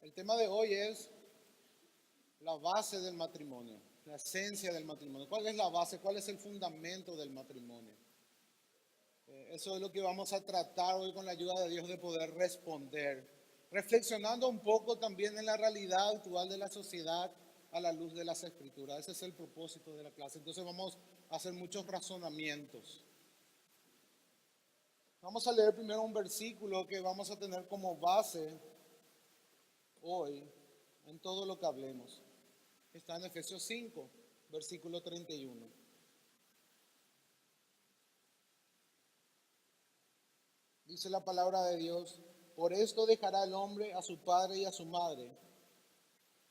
El tema de hoy es la base del matrimonio, la esencia del matrimonio. ¿Cuál es la base? ¿Cuál es el fundamento del matrimonio? Eso es lo que vamos a tratar hoy con la ayuda de Dios de poder responder, reflexionando un poco también en la realidad actual de la sociedad a la luz de las Escrituras. Ese es el propósito de la clase. Entonces vamos a hacer muchos razonamientos. Vamos a leer primero un versículo que vamos a tener como base hoy en todo lo que hablemos. Está en Efesios 5, versículo 31. Dice la palabra de Dios: por esto dejará el hombre a su padre y a su madre,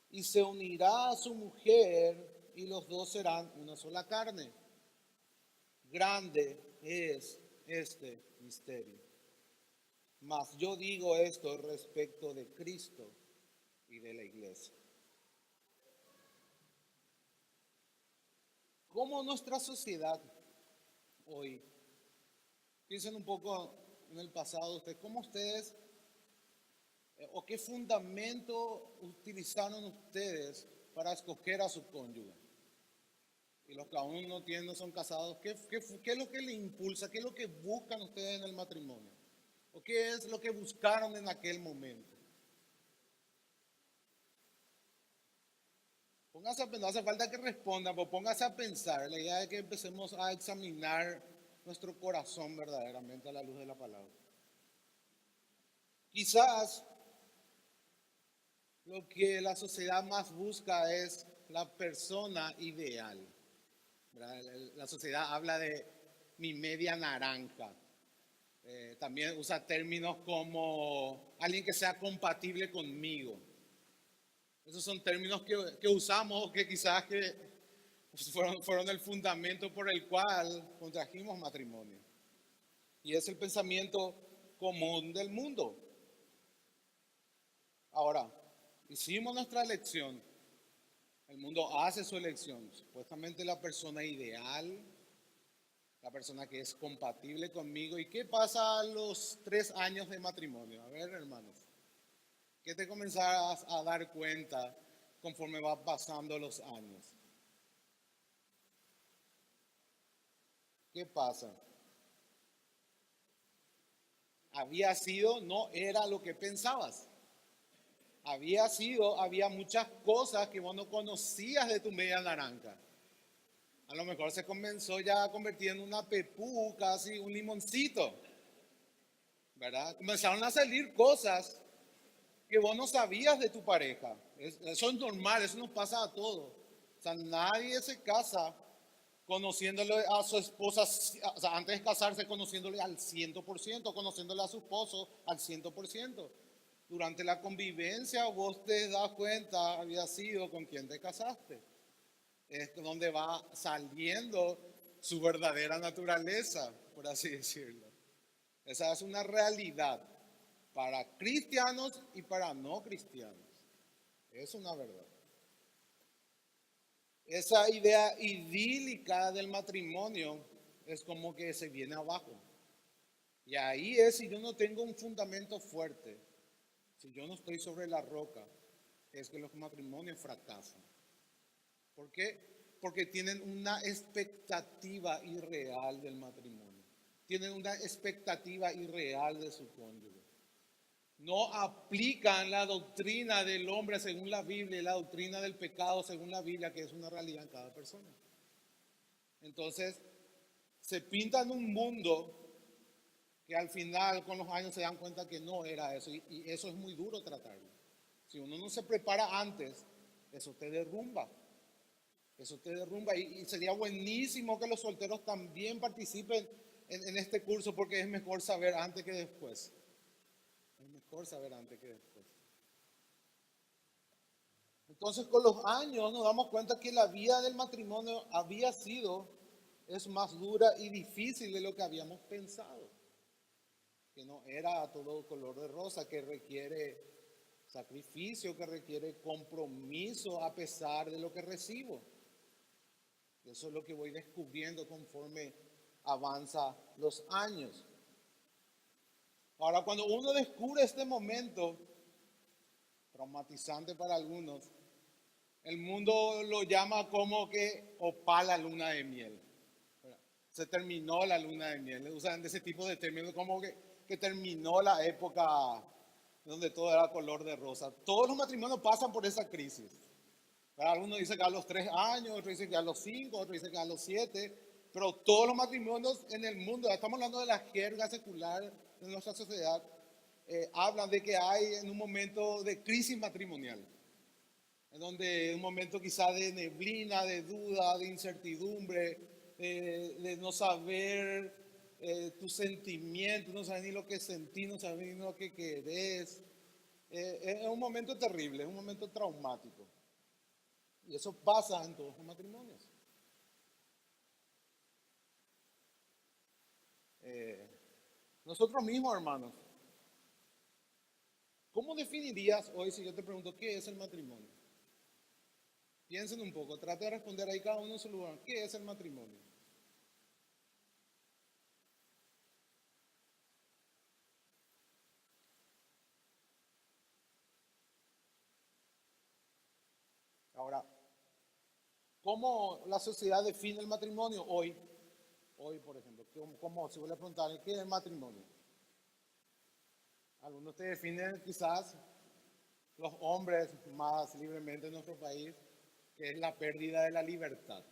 y se unirá a su mujer, y los dos serán una sola carne. Grande es este misterio. Mas yo digo esto respecto de Cristo y de la iglesia. ¿Cómo nuestra sociedad hoy, piensen un poco en el pasado, cómo ustedes o qué fundamento utilizaron ustedes para escoger a su cónyuge? Y los que aún no tienen, no son casados, ¿qué es lo que le impulsa? ¿Qué es lo que buscan ustedes en el matrimonio? ¿O qué es lo que buscaron en aquel momento? Póngase a pensar, no hace falta que respondan, pero póngase a pensar. La idea es que empecemos a examinar nuestro corazón verdaderamente a la luz de la palabra. Quizás lo que la sociedad más busca es la persona ideal, ¿verdad? La sociedad habla de mi media naranja. También usa términos como alguien que sea compatible conmigo. Esos son términos que usamos, que quizás fueron el fundamento por el cual contrajimos matrimonio. Y es el pensamiento común del mundo. Ahora, hicimos nuestra elección. El mundo hace su elección. Supuestamente la persona ideal, la persona que es compatible conmigo. ¿Y qué pasa a los 3 años de matrimonio? A ver, hermanos, ¿qué te comenzarás a dar cuenta conforme va pasando los años? ¿Qué pasa? No era lo que pensabas. Había muchas cosas que vos no conocías de tu media naranja. A lo mejor se comenzó ya a convertir en una pepú, casi un limoncito, ¿verdad? Comenzaron a salir cosas que vos no sabías de tu pareja. Eso es normal, eso nos pasa a todos. O sea, nadie se casa conociéndole a su esposa, o sea, antes de casarse, conociéndole al 100%, conociéndole a su esposo al 100%. Durante la convivencia vos te das cuenta, había sido con quien te casaste. Es donde va saliendo su verdadera naturaleza, por así decirlo. Esa es una realidad para cristianos y para no cristianos. Es una verdad. Esa idea idílica del matrimonio es como que se viene abajo. Y ahí es, si yo no tengo un fundamento fuerte, si yo no estoy sobre la roca, es que los matrimonios fracasan. ¿Por qué? Porque tienen una expectativa irreal del matrimonio. Tienen una expectativa irreal de su cónyuge. No aplican la doctrina del hombre según la Biblia y la doctrina del pecado según la Biblia, que es una realidad en cada persona. Entonces, se pintan un mundo que al final con los años se dan cuenta que no era eso, y eso es muy duro tratarlo. Si uno no se prepara antes, eso te derrumba. Eso te derrumba, y sería buenísimo que los solteros también participen en este curso, porque es mejor saber antes que después. Es mejor saber antes que después. Entonces, con los años nos damos cuenta que la vida del matrimonio es más dura y difícil de lo que habíamos pensado. Que no era a todo color de rosa, que requiere sacrificio, que requiere compromiso a pesar de lo que recibo. Eso es lo que voy descubriendo conforme avanza los años. Ahora, cuando uno descubre este momento, traumatizante para algunos. El mundo lo llama como que opa la luna de miel. Se terminó la luna de miel. Usan ese tipo de términos como que terminó la época donde todo era color de rosa. Todos los matrimonios pasan por esa crisis. Algunos dicen que a los 3 años, otros dicen que a los 5, otros dicen que a los 7. Pero todos los matrimonios en el mundo, estamos hablando de la jerga secular de nuestra sociedad, hablan de que hay en un momento de crisis matrimonial, en donde un momento quizá de neblina, de duda, de incertidumbre, de no saber tus sentimientos, no sabes ni lo que sentís, no sabes ni lo que querés. Es un momento terrible, es un momento traumático. Y eso pasa en todos los matrimonios. Nosotros mismos, hermanos, ¿cómo definirías hoy si yo te pregunto qué es el matrimonio? Piensen un poco, trate de responder ahí cada uno en su lugar. ¿Qué es el matrimonio? Ahora, ¿cómo la sociedad define el matrimonio hoy? Hoy, por ejemplo, ¿cómo si vos le preguntar qué es el matrimonio? Algunos te definen quizás los hombres más libremente en nuestro país, que es la pérdida de la libertad.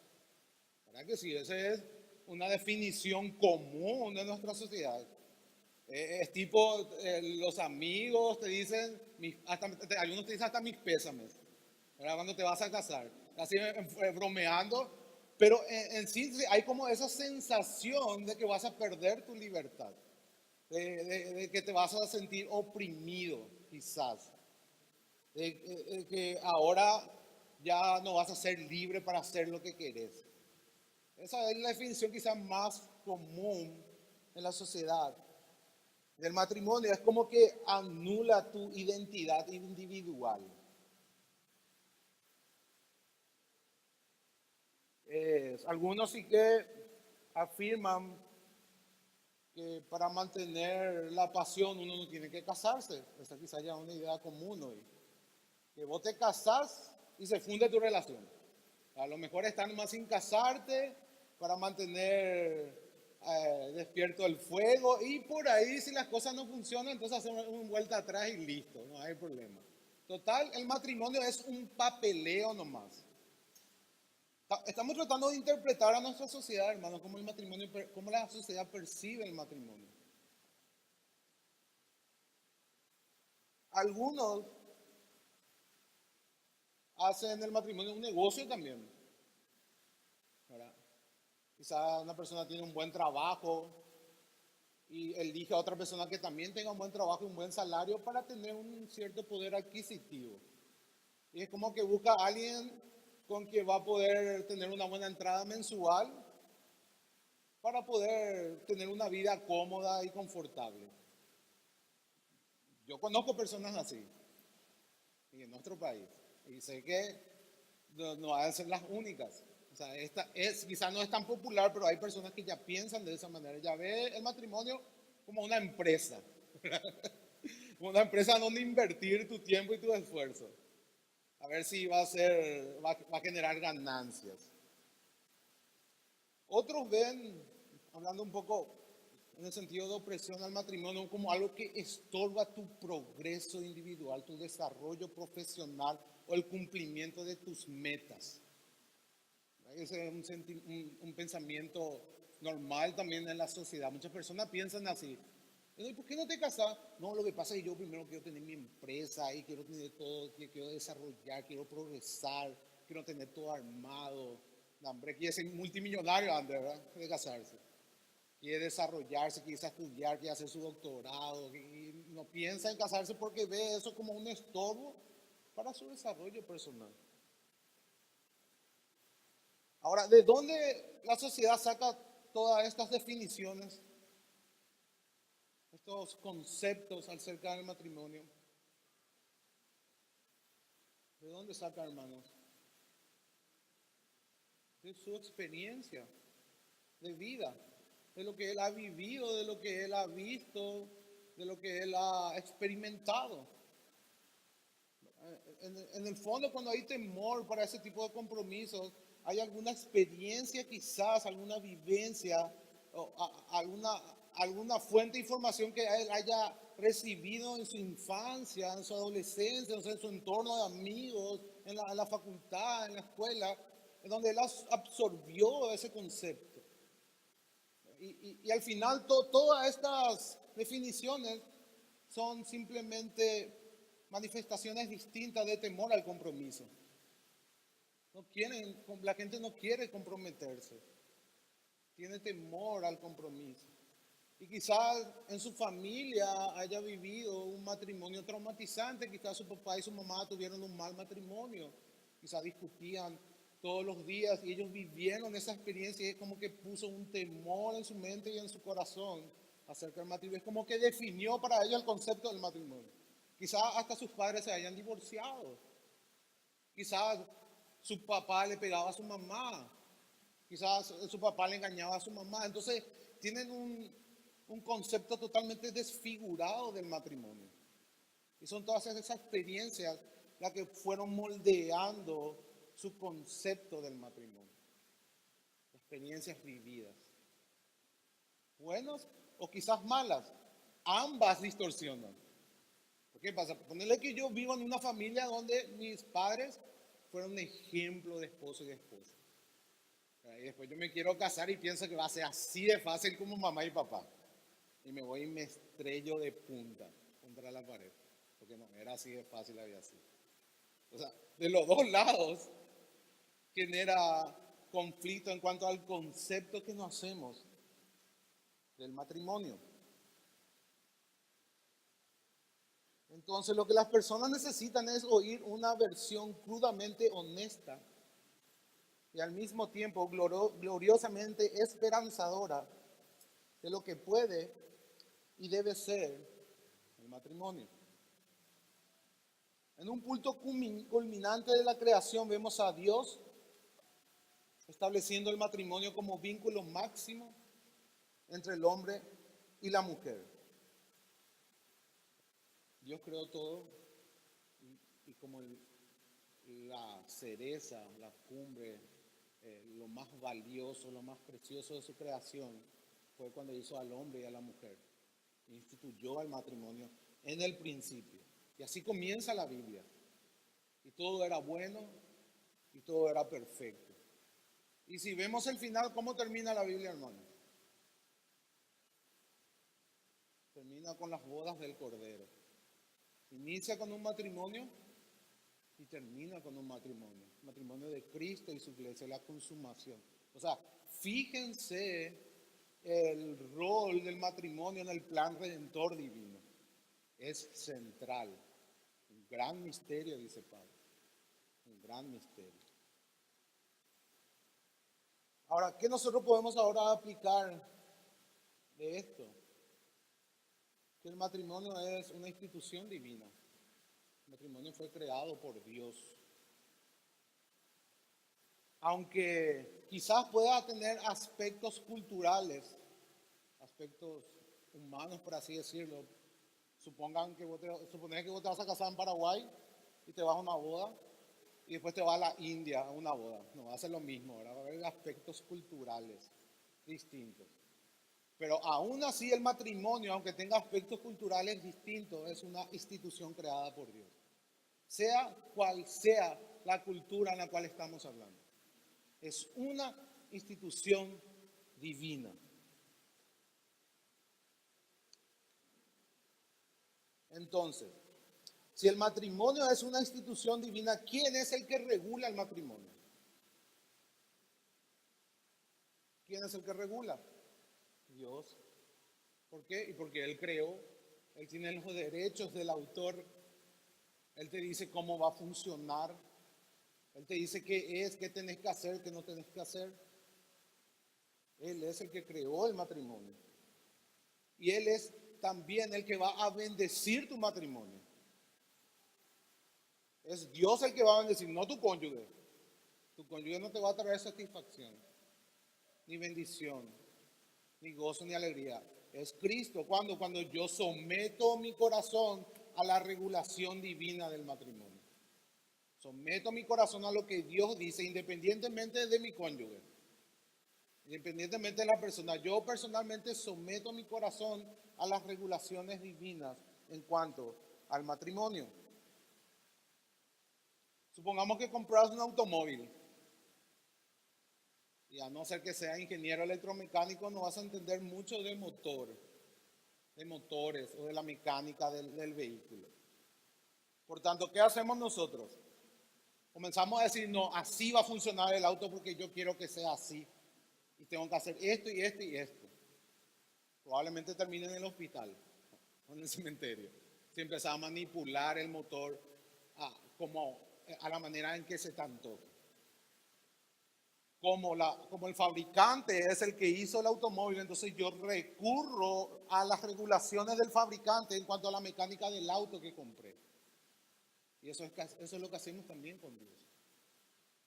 ¿Verdad que sí? Esa es una definición común de nuestra sociedad. Es tipo, los amigos te dicen, algunos te dicen hasta mis pésames, ¿verdad? Cuando te vas a casar, así bromeando, pero en sí hay como esa sensación de que vas a perder tu libertad, de que te vas a sentir oprimido quizás, de que ahora ya no vas a ser libre para hacer lo que querés. Esa es la definición quizás más común en la sociedad del matrimonio. Es como que anula tu identidad individual. Algunos sí que afirman que para mantener la pasión uno no tiene que casarse. Esa quizás ya es una idea común hoy. Que vos te casás y se funde tu relación. A lo mejor están más sin casarte para mantener despierto el fuego y por ahí si las cosas no funcionan, entonces hacemos una vuelta atrás y listo, no hay problema. Total, el matrimonio es un papeleo nomás. Estamos tratando de interpretar a nuestra sociedad, hermano, cómo el matrimonio, cómo la sociedad percibe el matrimonio. Algunos hacen el matrimonio un negocio también, ¿verdad? Quizá una persona tiene un buen trabajo y elige a otra persona que también tenga un buen trabajo y un buen salario para tener un cierto poder adquisitivo. Y es como que busca a alguien con que va a poder tener una buena entrada mensual para poder tener una vida cómoda y confortable. Yo conozco personas así y en nuestro país y sé que no van a ser las únicas. O sea, esta es, quizás no es tan popular, pero hay personas que ya piensan de esa manera, ya ve el matrimonio como una empresa, como una empresa donde invertir tu tiempo y tu esfuerzo, a ver si va a generar ganancias. Otros ven, hablando un poco en el sentido de opresión al matrimonio, como algo que estorba tu progreso individual, tu desarrollo profesional o el cumplimiento de tus metas. Ese es un pensamiento normal también en la sociedad. Muchas personas piensan así. ¿Y por qué no te casas? No, lo que pasa es que yo primero quiero tener mi empresa y quiero tener todo, quiero desarrollar, quiero progresar, quiero tener todo armado. No, hombre, quiere ser multimillonario antes, ¿verdad? De casarse. Quiere desarrollarse, quiere estudiar, quiere hacer su doctorado. Y no piensa en casarse porque ve eso como un estorbo para su desarrollo personal. Ahora, ¿de dónde la sociedad saca todas estas definiciones, estos conceptos acerca del matrimonio? ¿De dónde saca, hermanos? De su experiencia de vida, de lo que él ha vivido, de lo que él ha visto, de lo que él ha experimentado. En el fondo, cuando hay temor para ese tipo de compromisos, hay alguna experiencia quizás, alguna vivencia, o alguna fuente de información que él haya recibido en su infancia, en su adolescencia, o sea, en su entorno de amigos, en la facultad, en la escuela, en donde él absorbió ese concepto. Y al final todas estas definiciones son simplemente manifestaciones distintas de temor al compromiso. La gente no quiere comprometerse, tiene temor al compromiso. Y quizás en su familia haya vivido un matrimonio traumatizante, quizás su papá y su mamá tuvieron un mal matrimonio, quizás discutían todos los días y ellos vivieron esa experiencia y es como que puso un temor en su mente y en su corazón acerca del matrimonio. Es como que definió para ellos el concepto del matrimonio. Quizás hasta sus padres se hayan divorciado. Quizás su papá le pegaba a su mamá. Quizás su papá le engañaba a su mamá. Entonces tienen un concepto totalmente desfigurado del matrimonio. Y son todas esas experiencias las que fueron moldeando su concepto del matrimonio. Experiencias vividas. Buenas o quizás malas. Ambas distorsionan. ¿Qué pasa? Ponerle que yo vivo en una familia donde mis padres fueron un ejemplo de esposo y de esposa. Y después yo me quiero casar y pienso que va a ser así de fácil como mamá y papá. Y me voy y me estrello de punta contra la pared. Porque no era así de fácil, había así. O sea, de los dos lados genera conflicto en cuanto al concepto que nos hacemos del matrimonio. Entonces lo que las personas necesitan es oír una versión crudamente honesta y al mismo tiempo gloriosamente esperanzadora de lo que puede y debe ser el matrimonio. En un punto culminante de la creación vemos a Dios estableciendo el matrimonio como vínculo máximo entre el hombre y la mujer. Dios creó todo y como la cereza, la cumbre, lo más valioso, lo más precioso de su creación fue cuando hizo al hombre y a la mujer. Instituyó el matrimonio en el principio. Y así comienza la Biblia. Y todo era bueno y todo era perfecto. Y si vemos el final, ¿cómo termina la Biblia, hermano? Termina con las bodas del Cordero. Inicia con un matrimonio y termina con un matrimonio. El matrimonio de Cristo y su iglesia, la consumación. O sea, fíjense el rol del matrimonio en el plan redentor divino. Es central. Un gran misterio, dice Pablo. Un gran misterio. Ahora, ¿qué nosotros podemos ahora aplicar de esto? Que el matrimonio es una institución divina. El matrimonio fue creado por Dios. Aunque quizás pueda tener aspectos culturales, aspectos humanos, por así decirlo. Supongan que suponés que vos te vas a casar en Paraguay y te vas a una boda y después te vas a la India a una boda. No va a ser lo mismo, ¿verdad? Va a haber aspectos culturales distintos. Pero aún así el matrimonio, aunque tenga aspectos culturales distintos, es una institución creada por Dios. Sea cual sea la cultura en la cual estamos hablando. Es una institución divina. Entonces, si el matrimonio es una institución divina, ¿quién es el que regula el matrimonio? ¿Quién es el que regula? Dios. ¿Por qué? Y porque Él creó, Él tiene los derechos del autor, Él te dice cómo va a funcionar, Él te dice qué es, qué tenés que hacer, qué no tenés que hacer. Él es el que creó el matrimonio. Y Él es también el que va a bendecir tu matrimonio. Es Dios el que va a bendecir, no tu cónyuge. Tu cónyuge no te va a traer satisfacción, ni bendición, ni gozo, ni alegría. Es Cristo. ¿Cuándo? Cuando yo someto mi corazón a la regulación divina del matrimonio. Someto mi corazón a lo que Dios dice, independientemente de mi cónyuge, independientemente de la persona. Yo personalmente someto mi corazón a las regulaciones divinas en cuanto al matrimonio. Supongamos que compras un automóvil y a no ser que sea ingeniero electromecánico no vas a entender mucho de motor, de motores o de la mecánica del vehículo. Por tanto, ¿qué hacemos nosotros? Comenzamos a decir, no, así va a funcionar el auto porque yo quiero que sea así. Y tengo que hacer esto y esto y esto. Probablemente termine en el hospital o en el cementerio. Si empezaba a manipular el motor a la manera en que se te antoje. Como el fabricante es el que hizo el automóvil, entonces yo recurro a las regulaciones del fabricante en cuanto a la mecánica del auto que compré. Y eso es lo que hacemos también con Dios.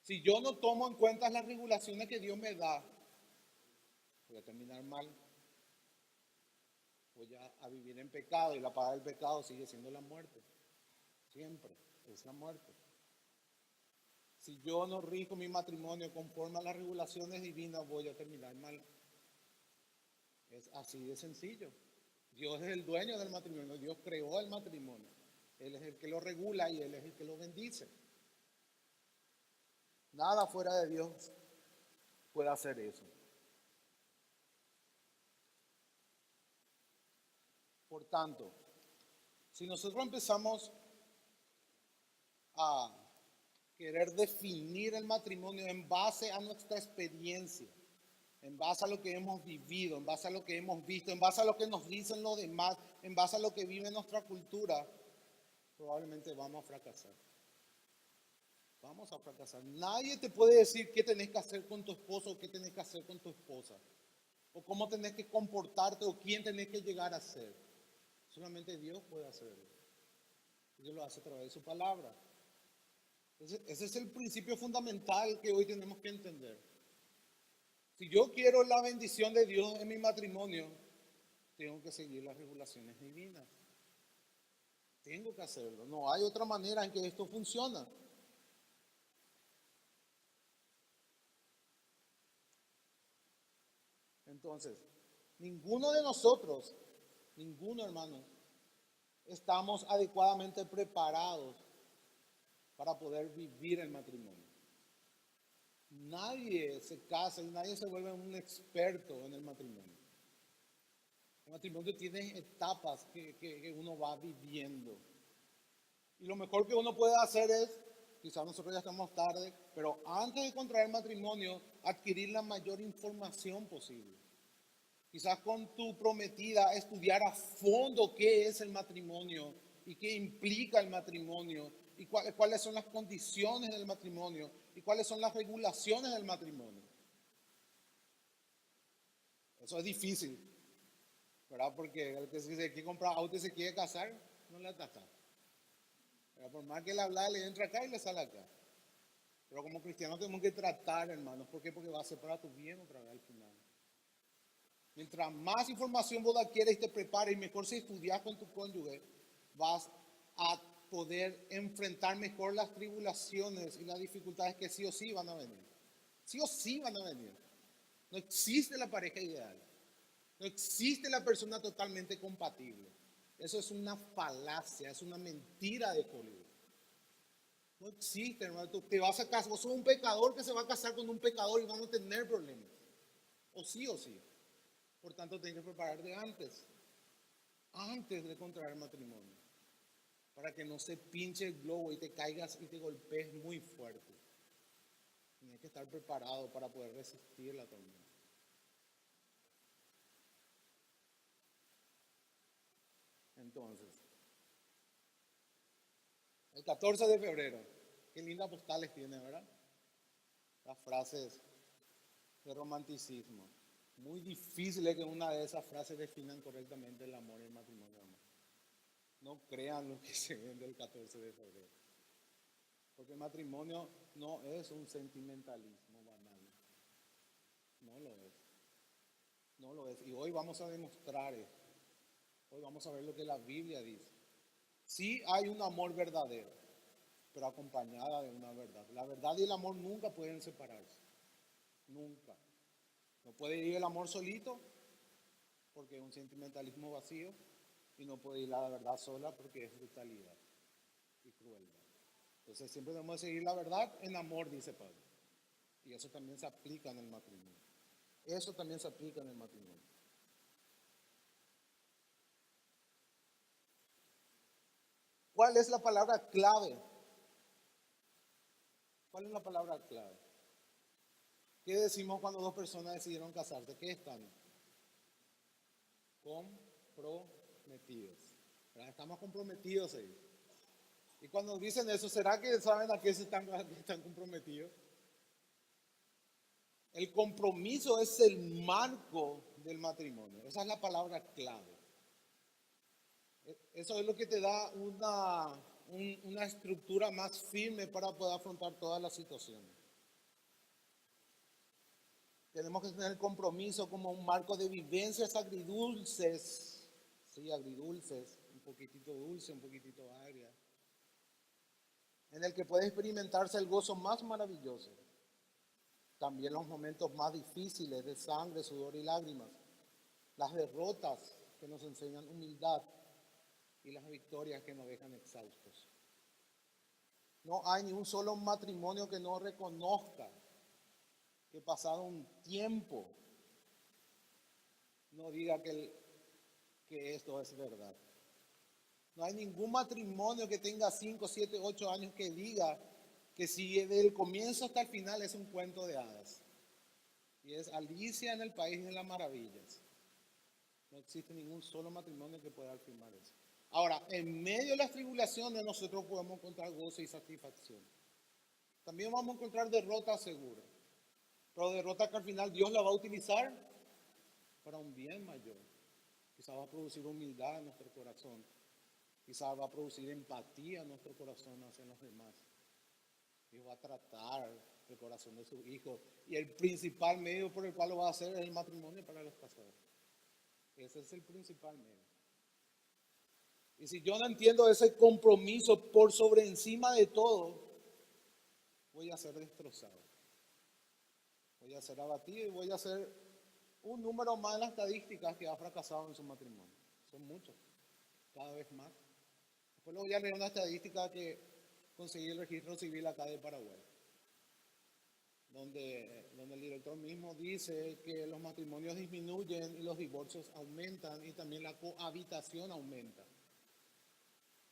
Si yo no tomo en cuenta las regulaciones que Dios me da, voy a terminar mal. Voy a vivir en pecado y la paga del pecado sigue siendo la muerte. Siempre es la muerte. Si yo no rijo mi matrimonio conforme a las regulaciones divinas, voy a terminar mal. Es así de sencillo. Dios es el dueño del matrimonio. Dios creó el matrimonio. Él es el que lo regula y Él es el que lo bendice. Nada fuera de Dios puede hacer eso. Por tanto, si nosotros empezamos a querer definir el matrimonio en base a nuestra experiencia, en base a lo que hemos vivido, en base a lo que hemos visto, en base a lo que nos dicen los demás, en base a lo que vive nuestra cultura, probablemente vamos a fracasar. Vamos a fracasar. Nadie te puede decir qué tenés que hacer con tu esposo o qué tenés que hacer con tu esposa. O cómo tenés que comportarte o quién tenés que llegar a ser. Solamente Dios puede hacerlo. Dios lo hace a través de su palabra. Ese es el principio fundamental que hoy tenemos que entender. Si yo quiero la bendición de Dios en mi matrimonio, tengo que seguir las regulaciones divinas. Tengo que hacerlo. No hay otra manera en que esto funciona. Entonces, ninguno de nosotros, ninguno hermano, estamos adecuadamente preparados para poder vivir el matrimonio. Nadie se casa y nadie se vuelve un experto en el matrimonio. El matrimonio tiene etapas que uno va viviendo. Y lo mejor que uno puede hacer es, quizás nosotros ya estamos tarde, pero antes de contraer matrimonio, adquirir la mayor información posible. Quizás con tu prometida estudiar a fondo qué es el matrimonio y qué implica el matrimonio y cuáles son las condiciones del matrimonio y cuáles son las regulaciones del matrimonio. Eso es difícil, ¿verdad? Porque el que se quiere comprar auto y se quiere casar, no le ataca. Pero por más que le habla, le entra acá y le sale acá. Pero como cristianos tenemos que tratar, hermanos. ¿Por qué? Porque va a ser para tu bien otra vez al final. Mientras más información vos adquieres y te prepares, y mejor si estudias con tu cónyuge, vas a poder enfrentar mejor las tribulaciones y las dificultades que sí o sí van a venir. Sí o sí van a venir. No existe la pareja ideal. No existe la persona totalmente compatible. Eso es una falacia, es una mentira de Hollywood. No existe, hermano. Tú te vas a casar, vos sos un pecador que se va a casar con un pecador y van a tener problemas. O sí o sí. Por tanto, tienes que prepararte antes de contraer matrimonio, para que no se pinche el globo y te caigas y te golpees muy fuerte. Tienes que estar preparado para poder resistir la tormenta. Entonces, el 14 de febrero, qué lindas postales tiene, ¿verdad? Las frases de romanticismo. Muy difícil es que una de esas frases definan correctamente el amor y el matrimonio. No crean lo que se vende el 14 de febrero. Porque el matrimonio no es un sentimentalismo banal. No lo es. No lo es. Y hoy vamos a demostrar esto. Hoy vamos a ver lo que la Biblia dice. Sí hay un amor verdadero, pero acompañada de una verdad. La verdad y el amor nunca pueden separarse. Nunca. No puede ir el amor solito porque es un sentimentalismo vacío y no puede ir la verdad sola porque es brutalidad y crueldad. Entonces siempre debemos seguir la verdad en amor, dice Pablo. Y eso también se aplica en el matrimonio. Eso también se aplica en el matrimonio. ¿Cuál es la palabra clave? ¿Cuál es la palabra clave? ¿Qué decimos cuando dos personas decidieron casarse? ¿Qué están? Comprometidos. ¿Verdad? Estamos comprometidos ahí. Y cuando dicen eso, ¿será que saben a qué están comprometidos? El compromiso es el marco del matrimonio. Esa es la palabra clave. Eso es lo que te da una estructura más firme para poder afrontar todas las situaciones. Tenemos que tener el compromiso como un marco de vivencias agridulces, sí, agridulces, un poquitito dulce, un poquitito agria, en el que puede experimentarse el gozo más maravilloso. También los momentos más difíciles de sangre, sudor y lágrimas, las derrotas que nos enseñan humildad y las victorias que nos dejan exhaustos. No hay ni un solo matrimonio que no reconozca que pasado un tiempo no diga que esto es verdad. No hay ningún matrimonio que tenga 5, 7, 8 años que diga que si desde el comienzo hasta el final es un cuento de hadas. Y es Alicia en el País de las Maravillas. No existe ningún solo matrimonio que pueda afirmar eso. Ahora, en medio de las tribulaciones nosotros podemos encontrar gozo y satisfacción. También vamos a encontrar derrota segura. Pero derrota que al final Dios la va a utilizar para un bien mayor. Quizás va a producir humildad en nuestro corazón. Quizás va a producir empatía en nuestro corazón hacia los demás. Dios va a tratar el corazón de sus hijos. Y el principal medio por el cual lo va a hacer es el matrimonio para los casados. Ese es el principal medio. Y si yo no entiendo ese compromiso por sobre encima de todo, voy a ser destrozado. Voy a ser abatido y voy a ser un número más en las estadísticas que ha fracasado en su matrimonio. Son muchos, cada vez más. Después le voy a leer una estadística que conseguí el registro civil acá de Paraguay, donde el director mismo dice que los matrimonios disminuyen y los divorcios aumentan y también la cohabitación aumenta.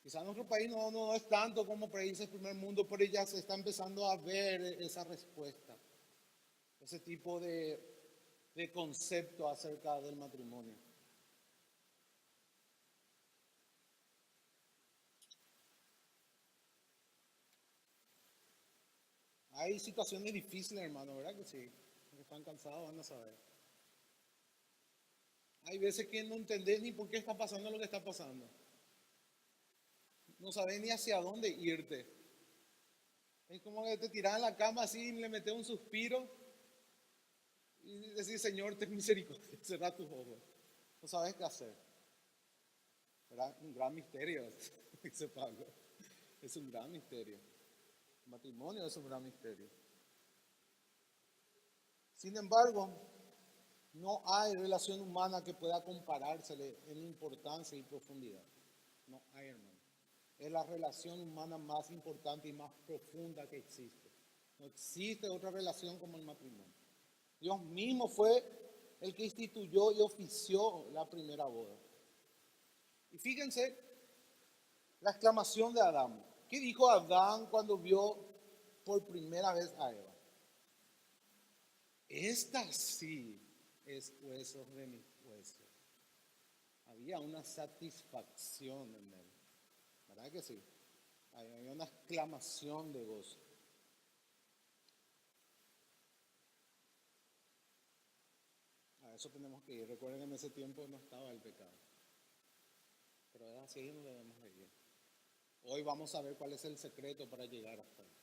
Quizás en nuestro país no es tanto como países del primer mundo, pero ya se está empezando a ver esa respuesta, ese tipo de concepto acerca del matrimonio. Hay situaciones difíciles, hermano, ¿verdad que sí? Los que están cansados van a saber. Hay veces que no entendés ni por qué está pasando lo que está pasando. No sabes ni hacia dónde irte. Es como que te tiras en la cama así y le metes un suspiro y decís, Señor, ten misericordia, cerrá tus ojos. No sabes qué hacer. ¿Verdad? Un gran misterio, dice Pablo. Es un gran misterio. El matrimonio es un gran misterio. Sin embargo, no hay relación humana que pueda comparársele en importancia y profundidad. No hay, hermano. Es la relación humana más importante y más profunda que existe. No existe otra relación como el matrimonio. Dios mismo fue el que instituyó y ofició la primera boda. Y fíjense la exclamación de Adán. ¿Qué dijo Adán cuando vio por primera vez a Eva? Esta sí es hueso de mis huesos. Había una satisfacción en él. ¿Verdad que sí? Había una exclamación de gozo. A eso tenemos que ir. Recuerden que en ese tiempo no estaba el pecado. Pero es así no debemos de ir. Hoy vamos a ver cuál es el secreto para llegar hasta ahí.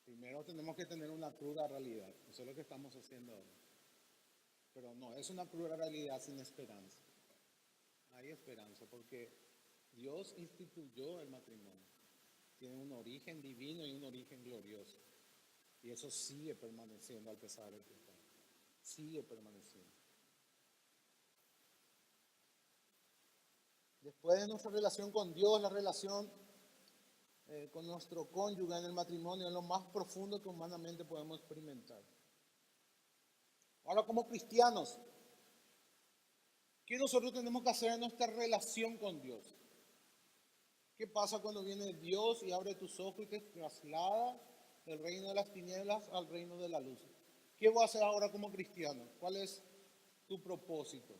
Primero tenemos que tener una cruda realidad. Eso es lo que estamos haciendo ahora. Pero no, es una cruda realidad sin esperanza. Hay esperanza porque Dios instituyó el matrimonio. tiene un origen divino y un origen glorioso. Y eso sigue permaneciendo al pesar del pecado. Sigue permaneciendo. Después de nuestra relación con Dios, la relación con nuestro cónyuge en el matrimonio es lo más profundo que humanamente podemos experimentar. Ahora, como cristianos, ¿qué nosotros tenemos que hacer en nuestra relación con Dios? ¿Qué pasa cuando viene Dios y abre tus ojos y te traslada del reino de las tinieblas al reino de la luz? ¿Qué voy a hacer ahora como cristiano? ¿Cuál es tu propósito?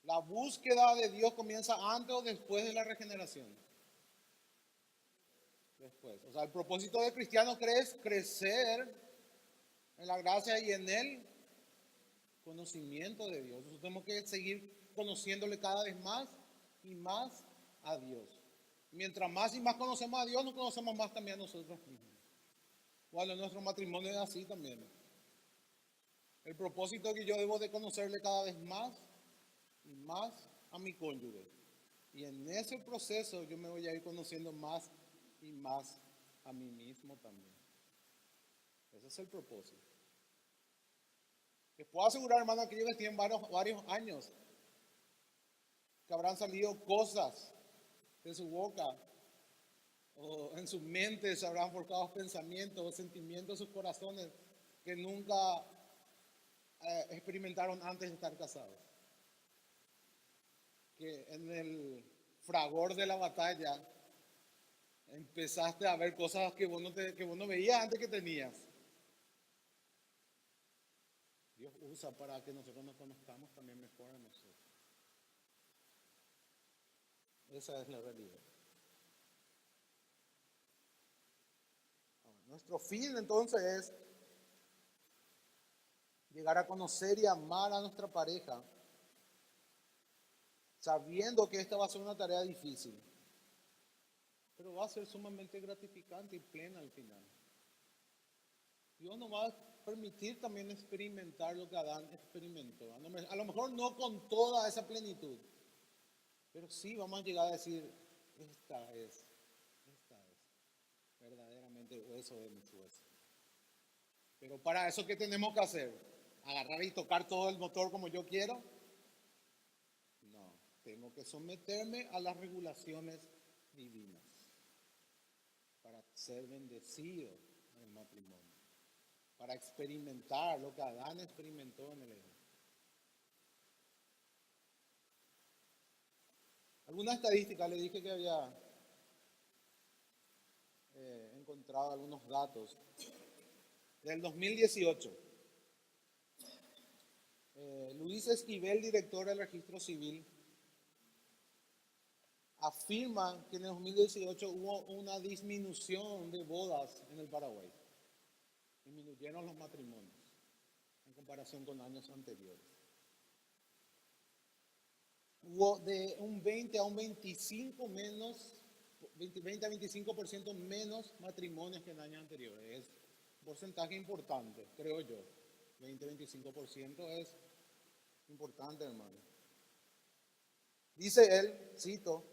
¿La búsqueda de Dios comienza antes o después de la regeneración? Después. O sea, el propósito del cristiano es crecer en la gracia y en el conocimiento de Dios. Nosotros tenemos que seguir conociéndole cada vez más y más a Dios. Mientras más y más conocemos a Dios, nos conocemos más también a nosotros mismos. Bueno, nuestro matrimonio es así también. El propósito es que yo debo de conocerle cada vez más y más a mi cónyuge. Y en ese proceso yo me voy a ir conociendo más y más a mí mismo también. Ese es el propósito. Les puedo asegurar, hermano, que ellos tienen varios años que habrán salido cosas de su boca o en su mente se habrán forjado pensamientos o sentimientos en sus corazones que nunca experimentaron antes de estar casados. Que en el fragor de la batalla empezaste a ver cosas que vos no veías antes que tenías. Dios usa para que nosotros nos conozcamos también mejor a nosotros. Esa es la realidad. Nuestro fin entonces es llegar a conocer y amar a nuestra pareja, sabiendo que esta va a ser una tarea difícil, pero va a ser sumamente gratificante y plena al final. Dios nos va a permitir también experimentar lo que Adán experimentó. A lo mejor no con toda esa plenitud, pero sí vamos a llegar a decir, esta es verdaderamente hueso de mis huesos. Pero para eso, ¿qué tenemos que hacer? ¿Agarrar y tocar todo el motor como yo quiero? No, tengo que someterme a las regulaciones divinas para ser bendecido en el matrimonio, para experimentar lo que Adán experimentó en el Edén. Alguna estadística, le dije que había encontrado algunos datos del 2018. Luis Esquivel, director del Registro Civil, afirma que en el 2018 hubo una disminución de bodas en el Paraguay. Disminuyeron los matrimonios en comparación con años anteriores. Hubo de un 20 a un 25 menos, 20 a 25% menos matrimonios que en años anteriores. Es un porcentaje importante, creo yo. 20-25% es importante, hermano. Dice él, cito,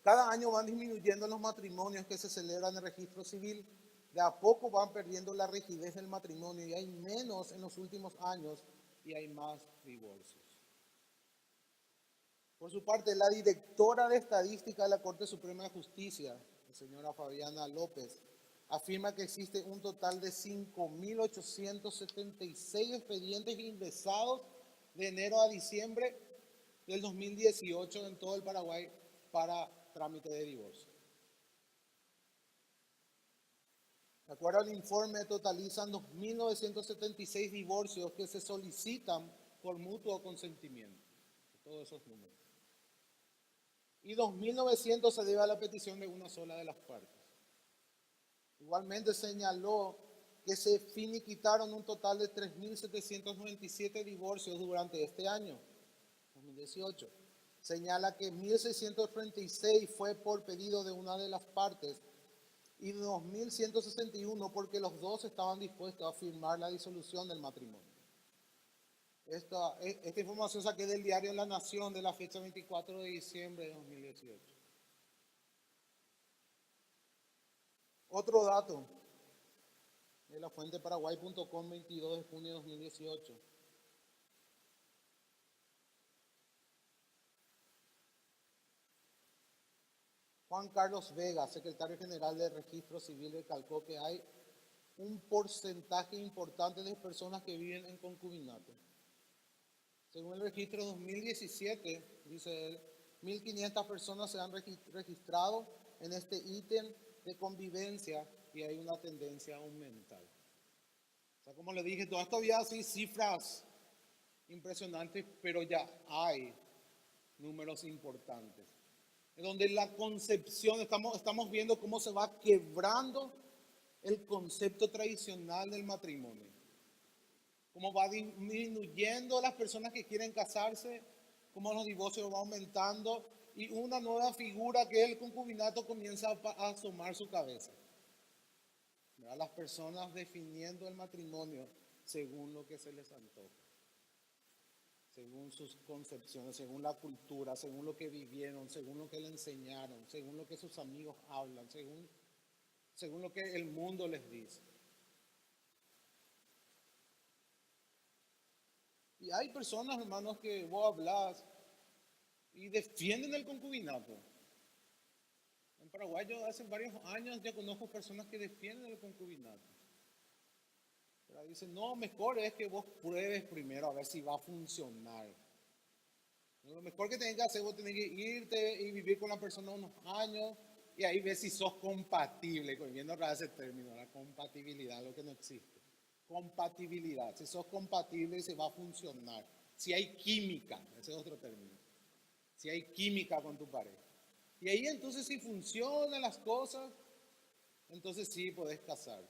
cada año van disminuyendo los matrimonios que se celebran en el registro civil. De a poco van perdiendo la rigidez del matrimonio y hay menos en los últimos años y hay más divorcios. Por su parte, la directora de estadística de la Corte Suprema de Justicia, la señora Fabiana López, afirma que existe un total de 5.876 expedientes ingresados de enero a diciembre del 2018 en todo el Paraguay para trámite de divorcio. De acuerdo al informe, totalizan 2.976 divorcios que se solicitan por mutuo consentimiento. Todos esos números. Y 2.900 se debe a la petición de una sola de las partes. Igualmente señaló que se finiquitaron un total de 3.797 divorcios durante este año, 2018. Señala que 1.636 fue por pedido de una de las partes y 2.161 porque los dos estaban dispuestos a firmar la disolución del matrimonio. Esta información saqué del diario La Nación de la fecha 24 de diciembre de 2018. Otro dato de la fuente paraguay.com, 22 de junio de 2018. Juan Carlos Vega, secretario general del Registro Civil, recalcó que hay un porcentaje importante de personas que viven en concubinato. Según el registro 2017, dice él, 1.500 personas se han registrado en este ítem de convivencia y hay una tendencia a aumentar. O sea, como le dije, todo esto había así cifras impresionantes, pero ya hay números importantes. En donde la concepción, estamos viendo cómo se va quebrando el concepto tradicional del matrimonio. Cómo va disminuyendo las personas que quieren casarse, cómo los divorcios van aumentando y una nueva figura que es el concubinato comienza a asomar su cabeza. ¿Verdad? Las personas definiendo el matrimonio según lo que se les antoja, según sus concepciones, según la cultura, según lo que vivieron, según lo que le enseñaron, según lo que sus amigos hablan, según lo que el mundo les dice. Y hay personas, hermanos, que vos hablas y defienden el concubinato. En Paraguay yo hace varios años ya conozco personas que defienden el concubinato. Pero dicen, no, mejor es que vos pruebes primero a ver si va a funcionar. Lo mejor que tenés que hacer, vos tenés que irte y vivir con la persona unos años y ahí ves si sos compatible, viendo otra vez ese término, la compatibilidad, lo que no existe. Compatibilidad, si sos compatible se va a funcionar. Si hay química, ese es otro término. Si hay química con tu pareja. Y ahí entonces si funcionan las cosas, entonces sí podés casar.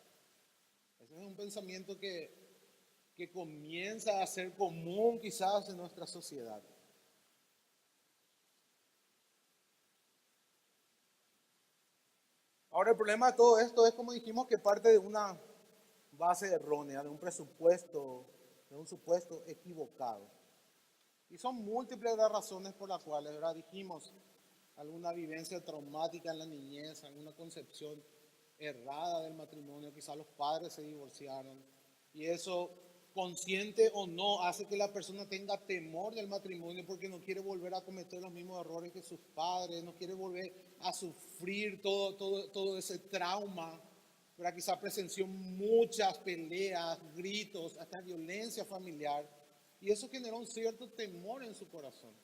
Ese es un pensamiento que comienza a ser común quizás en nuestra sociedad. Ahora el problema de todo esto es, como dijimos, que parte de una base errónea, de un supuesto equivocado. Y son múltiples las razones por las cuales, ¿verdad? Dijimos, alguna vivencia traumática en la niñez, alguna concepción errada del matrimonio, quizás los padres se divorciaron y eso, consciente o no, hace que la persona tenga temor del matrimonio porque no quiere volver a cometer los mismos errores que sus padres, no quiere volver a sufrir todo ese trauma. ¿Verdad? Quizás presenció muchas peleas, gritos, hasta violencia familiar y eso generó un cierto temor en su corazón.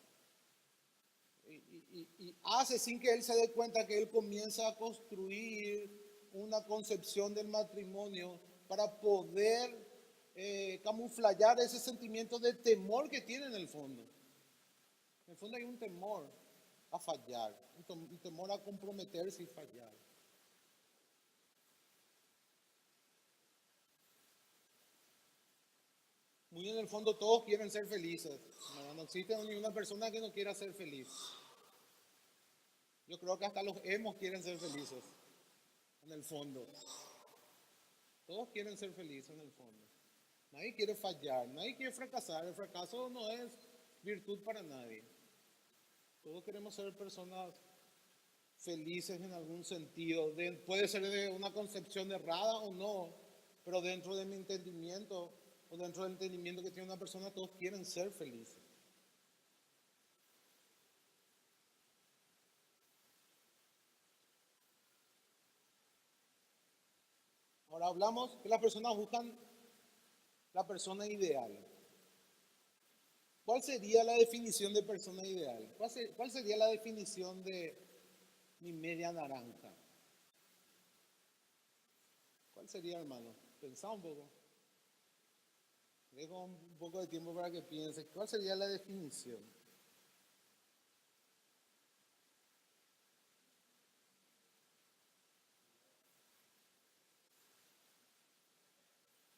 Y hace sin que él se dé cuenta que él comienza a construir una concepción del matrimonio para poder camuflar ese sentimiento de temor que tiene en el fondo. En el fondo hay un temor a fallar, un temor a comprometerse y fallar. Muy en el fondo todos quieren ser felices. No existe ninguna persona que no quiera ser feliz. Yo creo que hasta los emos quieren ser felices, en el fondo. Todos quieren ser felices en el fondo. Nadie quiere fallar, nadie quiere fracasar. El fracaso no es virtud para nadie. Todos queremos ser personas felices en algún sentido. Puede ser de una concepción errada o no, pero dentro de mi entendimiento o dentro del entendimiento que tiene una persona, todos quieren ser felices. Ahora hablamos que las personas buscan la persona ideal. ¿Cuál sería la definición de persona ideal? ¿Cuál sería la definición de mi media naranja? ¿Cuál sería, hermano? Pensá un poco. Dejo un poco de tiempo para que pienses. ¿Cuál sería la definición?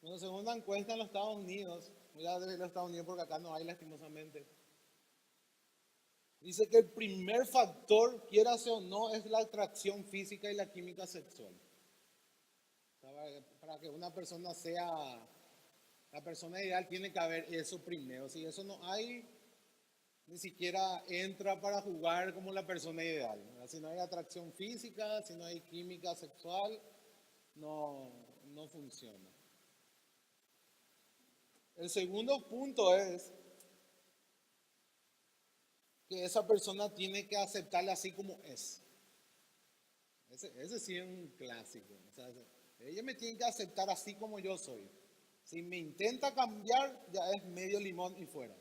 Bueno, según una encuesta en los Estados Unidos, voy a decir los Estados Unidos porque acá no hay lastimosamente, dice que el primer factor, quieras o no, es la atracción física y la química sexual. Para que una persona sea la persona ideal, tiene que haber eso primero. Si eso no hay, ni siquiera entra para jugar como la persona ideal. ¿Verdad? Si no hay atracción física, si no hay química sexual, no funciona. El segundo punto es que esa persona tiene que aceptarle así como es. Ese sí es un clásico. O sea, ella me tiene que aceptar así como yo soy. Si me intenta cambiar, ya es medio limón y fuera.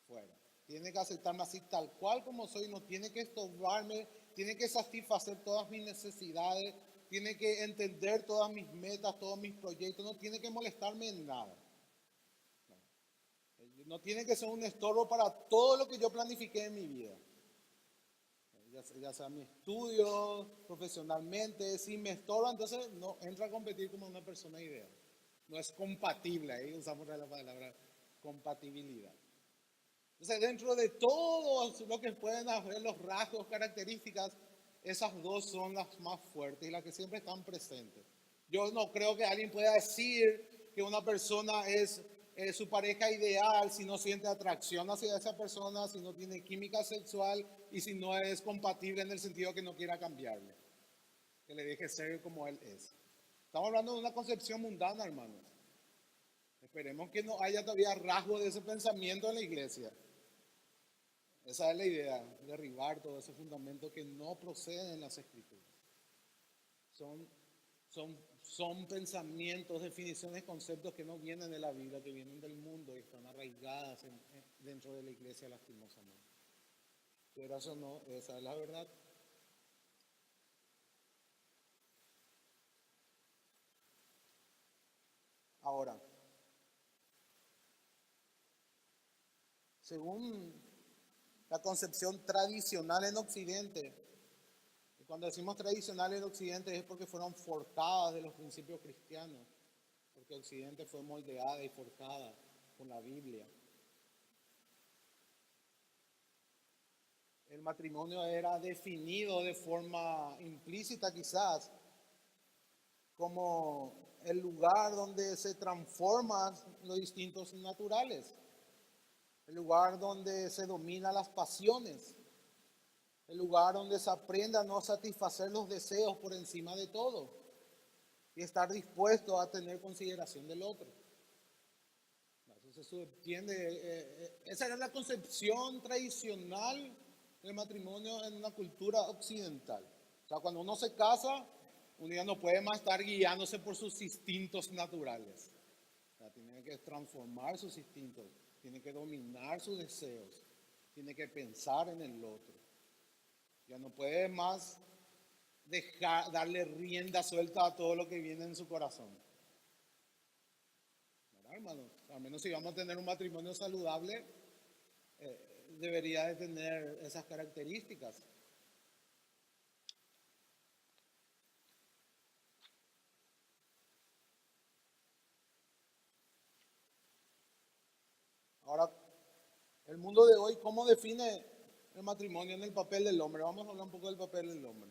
Fuera. Tiene que aceptarme así tal cual como soy, no tiene que estorbarme, tiene que satisfacer todas mis necesidades, tiene que entender todas mis metas, todos mis proyectos, no tiene que molestarme en nada. No tiene que ser un estorbo para todo lo que yo planifiqué en mi vida. Ya sea mi estudio, profesionalmente, si me estorba, entonces no entra a competir como una persona ideal. No es compatible, ahí usamos la palabra compatibilidad. Entonces, dentro de todo lo que pueden haber los rasgos, características, esas dos son las más fuertes y las que siempre están presentes. Yo no creo que alguien pueda decir que una persona es su pareja ideal si no siente atracción hacia esa persona, si no tiene química sexual y si no es compatible en el sentido que no quiera cambiarle, que le deje ser como él es. Estamos hablando de una concepción mundana, hermanos. Esperemos que no haya todavía rasgos de ese pensamiento en la iglesia. Esa es la idea, derribar todo ese fundamento que no procede en las escrituras. Son, son pensamientos, definiciones, conceptos que no vienen de la Biblia, que vienen del mundo y están arraigadas dentro de la iglesia lastimosamente. Pero eso no, esa es la verdad. Ahora, según la concepción tradicional en Occidente, y cuando decimos tradicional en Occidente es porque fueron forjadas de los principios cristianos, porque Occidente fue moldeada y forjada con la Biblia. El matrimonio era definido de forma implícita quizás como el lugar donde se transforman los instintos naturales, el lugar donde se dominan las pasiones, el lugar donde se aprende a no satisfacer los deseos por encima de todo y estar dispuesto a tener consideración del otro. Eso se subentiende, esa era la concepción tradicional del matrimonio en una cultura occidental. O sea, cuando uno se casa, uno ya no puede más estar guiándose por sus instintos naturales. O sea, tiene que transformar sus instintos, tiene que dominar sus deseos, tiene que pensar en el otro. Ya no puede más darle rienda suelta a todo lo que viene en su corazón. ¿Verdad, hermano? Al menos si vamos a tener un matrimonio saludable, debería de tener esas características. Ahora, el mundo de hoy, ¿cómo define el matrimonio en el papel del hombre? Vamos a hablar un poco del papel del hombre.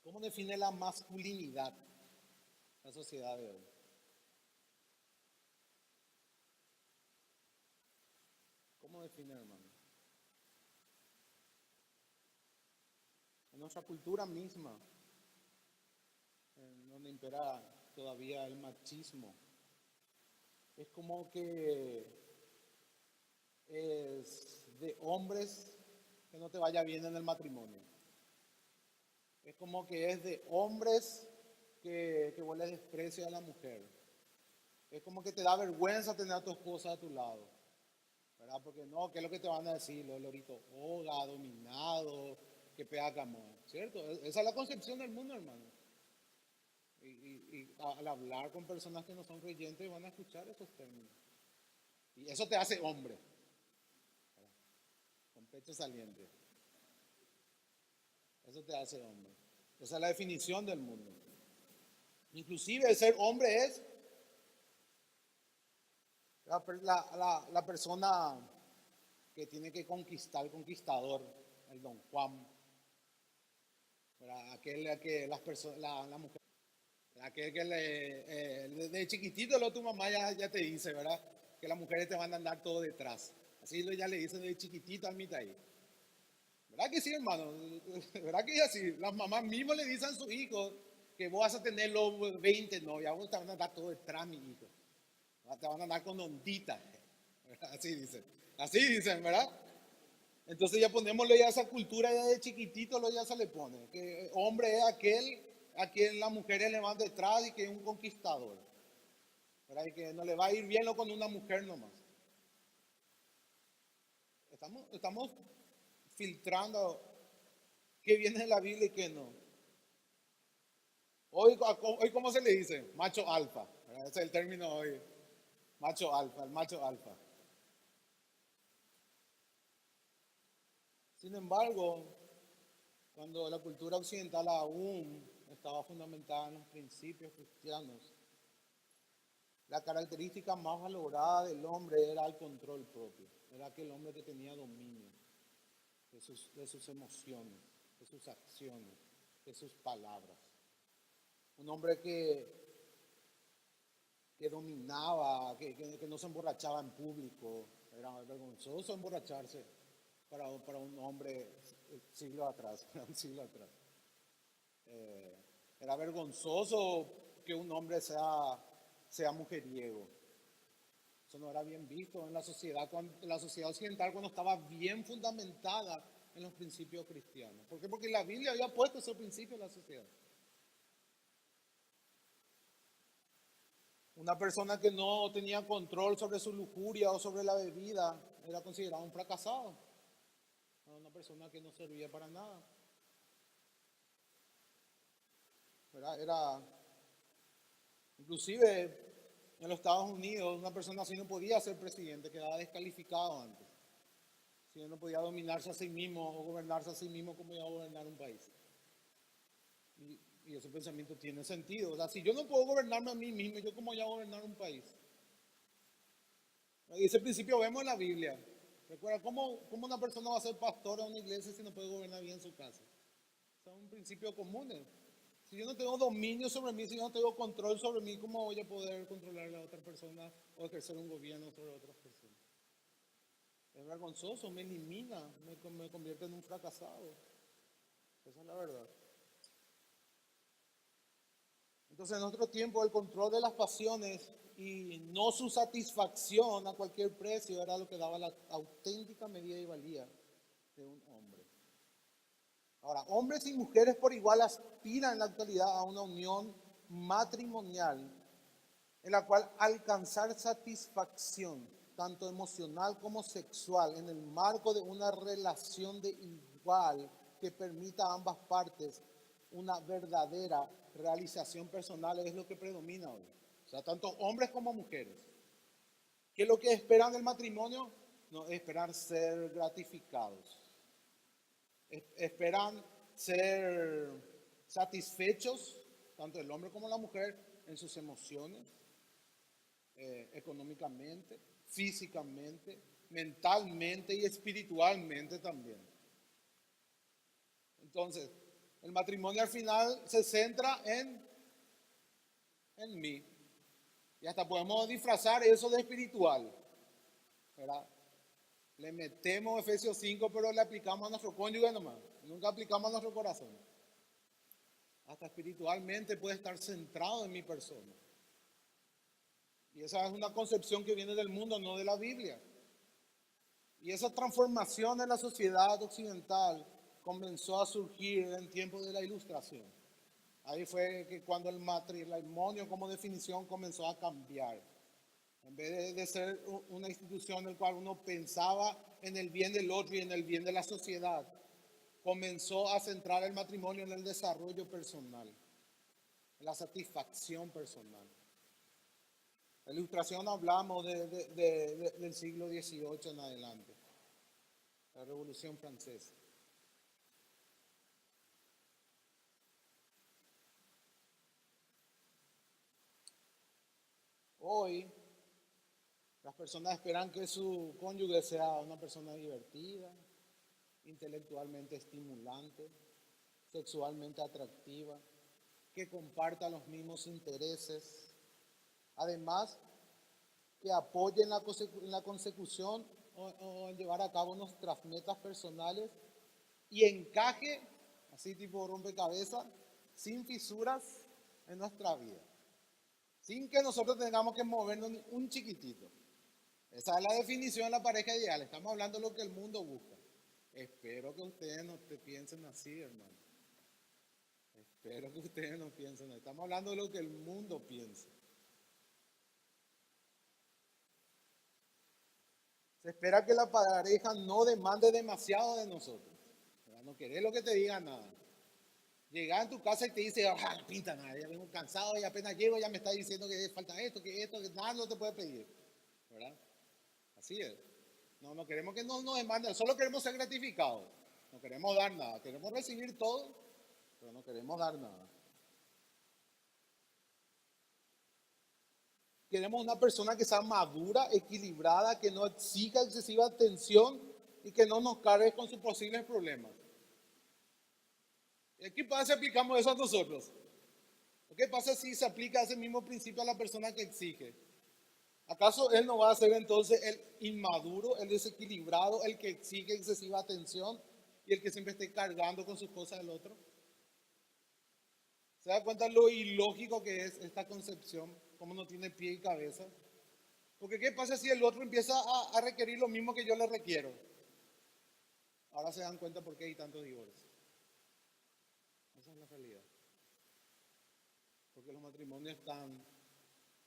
¿Cómo define la masculinidad la sociedad de hoy? ¿Cómo define, hermano? En nuestra cultura misma, en donde impera todavía el machismo, es como que es de hombres que no te vaya bien en el matrimonio. Es como que es de hombres que huele desprecio a la mujer. Es como que te da vergüenza tener a tu esposa a tu lado. ¿Verdad? Porque no, ¿qué es lo que te van a decir? Los loritos hoga, dominado, que pega camón. ¿Cierto? Esa es la concepción del mundo, hermano. Y al hablar con personas que no son creyentes van a escuchar esos términos. Y eso te hace hombre, ¿verdad? Con pecho saliente. Eso te hace hombre. Esa es la definición del mundo. Inclusive el ser hombre es la persona que tiene que conquistar, el conquistador, el don Juan, ¿verdad? Aquel que la mujer, aquel que de chiquitito lo tu mamá ya te dice, ¿verdad? Que las mujeres te van a andar todo detrás. Así ya le dicen de chiquitito al mitad ahí. ¿Verdad que sí, hermano? ¿Verdad que es así? Las mamás mismas le dicen a sus hijos que vos vas a tener los 20 novias, vos te van a dar todo detrás, mi hijo. Te van a dar con ondita. Así dicen. Así dicen, ¿verdad? Entonces ya ponémosle ya esa cultura ya de chiquitito, lo ya se le pone. Que hombre es aquel a quien las mujeres le van detrás y que es un conquistador. ¿Verdad? Y que no le va a ir bien lo con una mujer nomás. Estamos filtrando qué viene de la Biblia y qué no. Hoy ¿cómo se le dice? Macho alfa. ¿Verdad? Ese es el término hoy. Macho alfa, el macho alfa. Sin embargo, cuando la cultura occidental aún estaba fundamentada en los principios cristianos, la característica más valorada del hombre era el control propio. Era aquel hombre que tenía dominio de sus emociones, de sus acciones, de sus palabras. Un hombre que dominaba, que no se emborrachaba en público. Era vergonzoso emborracharse para un hombre siglo atrás, un siglo atrás. Era vergonzoso que un hombre sea mujeriego. Eso no era bien visto en la sociedad occidental cuando estaba bien fundamentada en los principios cristianos. ¿Por qué? Porque la Biblia había puesto ese principio en la sociedad. Una persona que no tenía control sobre su lujuria o sobre la bebida era considerado un fracasado. Una persona que no servía para nada. Inclusive en los Estados Unidos, una persona así no podía ser presidente, quedaba descalificado antes. Si no podía dominarse a sí mismo o gobernarse a sí mismo, ¿cómo iba a gobernar un país? Y ese pensamiento tiene sentido. O sea, si yo no puedo gobernarme a mí mismo, ¿yo cómo voy a gobernar un país? Y ese principio vemos en la Biblia. Recuerda, ¿cómo una persona va a ser pastor en una iglesia si no puede gobernar bien su casa? Son principios comunes. Si yo no tengo dominio sobre mí, si yo no tengo control sobre mí, ¿cómo voy a poder controlar a la otra persona o ejercer un gobierno sobre otras personas? Es vergonzoso, me elimina, me convierte en un fracasado. Esa es la verdad. Entonces, en nuestro tiempo, el control de las pasiones y no su satisfacción a cualquier precio era lo que daba la auténtica medida y valía de un hombre. Ahora, hombres y mujeres por igual aspiran en la actualidad a una unión matrimonial en la cual alcanzar satisfacción, tanto emocional como sexual, en el marco de una relación de igual que permita a ambas partes una verdadera realización personal, es lo que predomina hoy. O sea, tanto hombres como mujeres. ¿Qué es lo que esperan del matrimonio? No, esperan ser gratificados. Esperan ser satisfechos, tanto el hombre como la mujer, en sus emociones, económicamente, físicamente, mentalmente y espiritualmente también. Entonces, el matrimonio al final se centra en mí. Y hasta podemos disfrazar eso de espiritual, ¿verdad? Le metemos Efesios 5, pero le aplicamos a nuestro cónyuge nomás. Nunca aplicamos a nuestro corazón. Hasta espiritualmente puede estar centrado en mi persona. Y esa es una concepción que viene del mundo, no de la Biblia. Y esa transformación en la sociedad occidental comenzó a surgir en tiempos de la Ilustración. Ahí fue que cuando el matrimonio como definición comenzó a cambiar. En vez de ser una institución en la cual uno pensaba en el bien del otro y en el bien de la sociedad, comenzó a centrar el matrimonio en el desarrollo personal, en la satisfacción personal. La Ilustración hablamos del siglo XVIII en adelante, la Revolución Francesa. Hoy las personas esperan que su cónyuge sea una persona divertida, intelectualmente estimulante, sexualmente atractiva, que comparta los mismos intereses, además que apoye en la consecución o en llevar a cabo nuestras metas personales y encaje, así tipo rompecabezas, sin fisuras en nuestra vida, sin que nosotros tengamos que movernos ni un chiquitito. Esa es la definición de la pareja ideal. Estamos hablando de lo que el mundo busca. Espero que ustedes no te piensen así, hermano. Espero que ustedes no piensen así. Estamos hablando de lo que el mundo piensa. Se espera que la pareja no demande demasiado de nosotros. ¿Verdad? No querés lo que te diga nada. Llegar a tu casa y te dice, ah, no pinta nada, ya vengo cansado y apenas llego ya me está diciendo que falta esto, que nada no te puede pedir. ¿Verdad? Así es. No, no queremos que nos demanden, solo queremos ser gratificados. No queremos dar nada. Queremos recibir todo, pero no queremos dar nada. Queremos una persona que sea madura, equilibrada, que no exija excesiva atención y que no nos cargue con sus posibles problemas. ¿Qué pasa si aplicamos eso a nosotros? ¿Qué pasa si se aplica ese mismo principio a la persona que exige? ¿Acaso él no va a ser entonces el inmaduro, el desequilibrado, el que exige excesiva atención y el que siempre esté cargando con sus cosas del otro? ¿Se da cuenta lo ilógico que es esta concepción? Cómo no tiene pie y cabeza. Porque ¿qué pasa si el otro empieza a requerir lo mismo que yo le requiero? Ahora se dan cuenta por qué hay tantos divorcios. Esa es la realidad. Porque los matrimonios están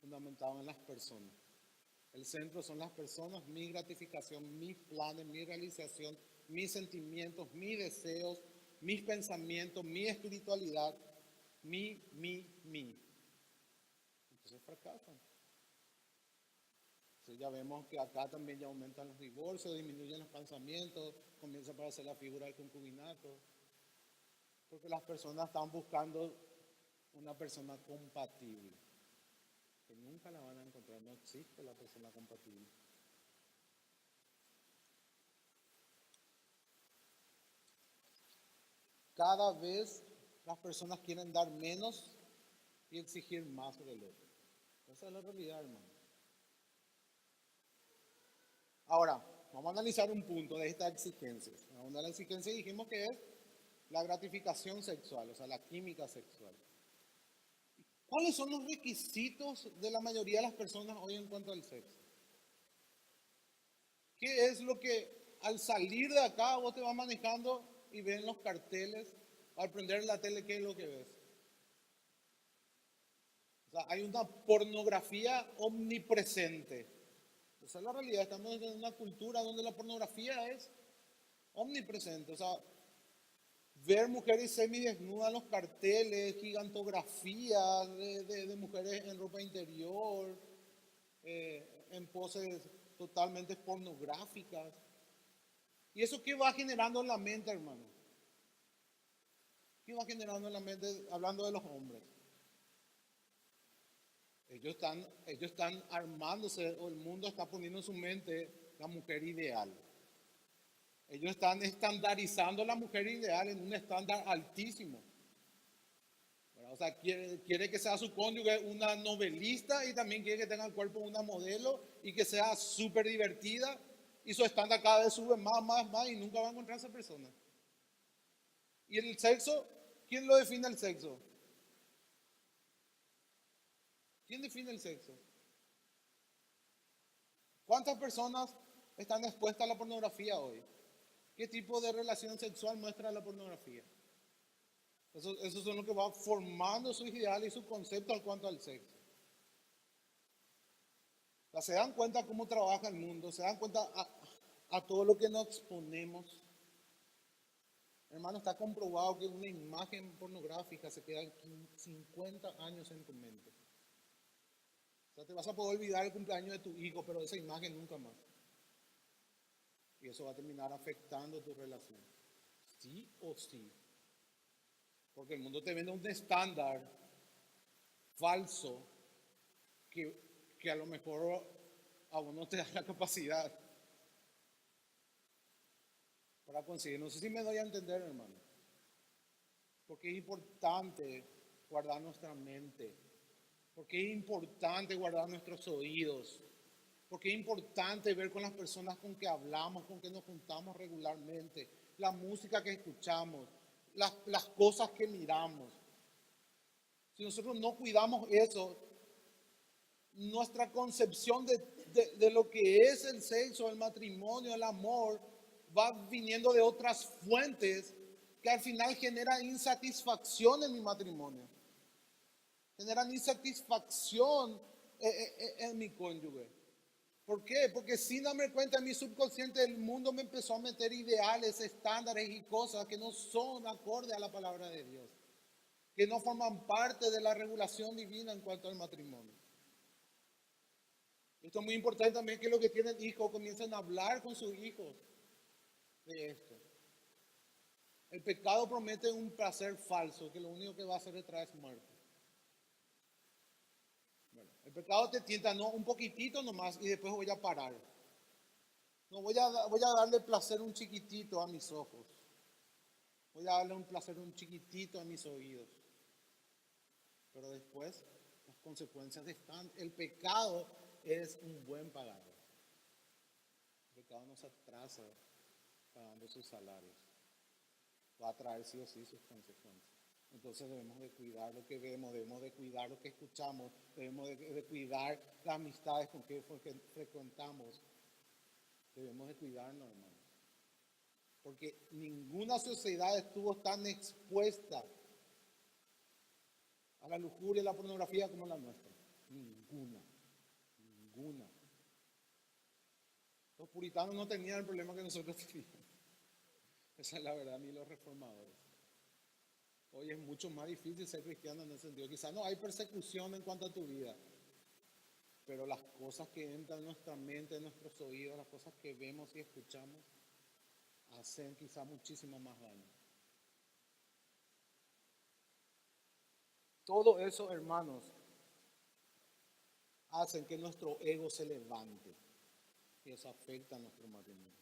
fundamentados en las personas. El centro son las personas, mi gratificación, mis planes, mi realización, mis sentimientos, mis deseos, mis pensamientos, mi espiritualidad, mi. Entonces fracasan. Entonces ya vemos que acá también ya aumentan los divorcios, disminuyen los pensamientos, comienza a aparecer la figura del concubinato, porque las personas están buscando una persona compatible, que nunca la van a encontrar, no existe la persona compatible. Cada vez las personas quieren dar menos y exigir más del otro. Esa es la realidad, hermano. Ahora, vamos a analizar un punto de estas exigencias. Una de las exigencias dijimos que es la gratificación sexual, o sea, la química sexual. ¿Cuáles son los requisitos de la mayoría de las personas hoy en cuanto al sexo? ¿Qué es lo que al salir de acá vos te vas manejando y ves los carteles, al prender la tele, qué es lo que ves? O sea, hay una pornografía omnipresente. Esa es la realidad, estamos en una cultura donde la pornografía es omnipresente. O sea, ver mujeres semidesnudas en los carteles, gigantografías de mujeres en ropa interior, en poses totalmente pornográficas. ¿Y eso qué va generando en la mente, hermano? ¿Qué va generando en la mente hablando de los hombres? Ellos están armándose, o el mundo está poniendo en su mente la mujer ideal. Ellos están estandarizando a la mujer ideal en un estándar altísimo. O sea, quiere que sea su cónyuge una novelista y también quiere que tenga el cuerpo de una modelo y que sea súper divertida. Y su estándar cada vez sube más y nunca va a encontrar a esa persona. ¿Y el sexo? ¿Quién lo define el sexo? ¿Quién define el sexo? ¿Cuántas personas están expuestas a la pornografía hoy? ¿Qué tipo de relación sexual muestra la pornografía? Eso son lo que va formando sus ideales y sus conceptos en cuanto al sexo. O sea, se dan cuenta cómo trabaja el mundo, se dan cuenta a todo lo que nos exponemos. Hermano, está comprobado que una imagen pornográfica se queda 50 años en tu mente. O sea, te vas a poder olvidar el cumpleaños de tu hijo, pero esa imagen nunca más. Y eso va a terminar afectando tu relación. Sí o sí. Porque el mundo te vende un estándar falso que a lo mejor a vos no te da la capacidad para conseguir. No sé si me doy a entender, hermano. Porque es importante guardar nuestra mente. Porque es importante guardar nuestros oídos. Porque es importante ver con las personas con que hablamos, con que nos juntamos regularmente, la música que escuchamos, las cosas que miramos. Si nosotros no cuidamos eso, nuestra concepción de lo que es el sexo, el matrimonio, el amor, va viniendo de otras fuentes que al final generan insatisfacción en mi matrimonio, generan insatisfacción en mi cónyuge. ¿Por qué? Porque sin darme cuenta en mi subconsciente el mundo me empezó a meter ideales, estándares y cosas que no son acorde a la palabra de Dios, que no forman parte de la regulación divina en cuanto al matrimonio. Esto es muy importante también que los que tienen hijos comiencen a hablar con sus hijos de esto. El pecado promete un placer falso que lo único que va a hacer es traer muerte. Bueno, el pecado te tienta, no, un poquitito nomás y después voy a parar. No, voy a darle placer un chiquitito a mis ojos. Voy a darle un placer un chiquitito a mis oídos. Pero después las consecuencias están. El pecado es un buen pagador. El pecado no se atrasa pagando sus salarios. Va a traer sí o sí sus consecuencias. Entonces debemos de cuidar lo que vemos, debemos de cuidar lo que escuchamos, debemos de cuidar las amistades con que frecuentamos. Debemos de cuidarnos, hermanos. Porque ninguna sociedad estuvo tan expuesta a la lujuria y la pornografía como la nuestra. Ninguna. Ninguna. Los puritanos no tenían el problema que nosotros teníamos. Esa es la verdad, ni los reformadores. Hoy es mucho más difícil ser cristiano en ese sentido. Quizás no hay persecución en cuanto a tu vida, pero las cosas que entran en nuestra mente, en nuestros oídos, las cosas que vemos y escuchamos, hacen quizás muchísimo más daño. Todo eso, hermanos, hacen que nuestro ego se levante y eso afecta a nuestro matrimonio.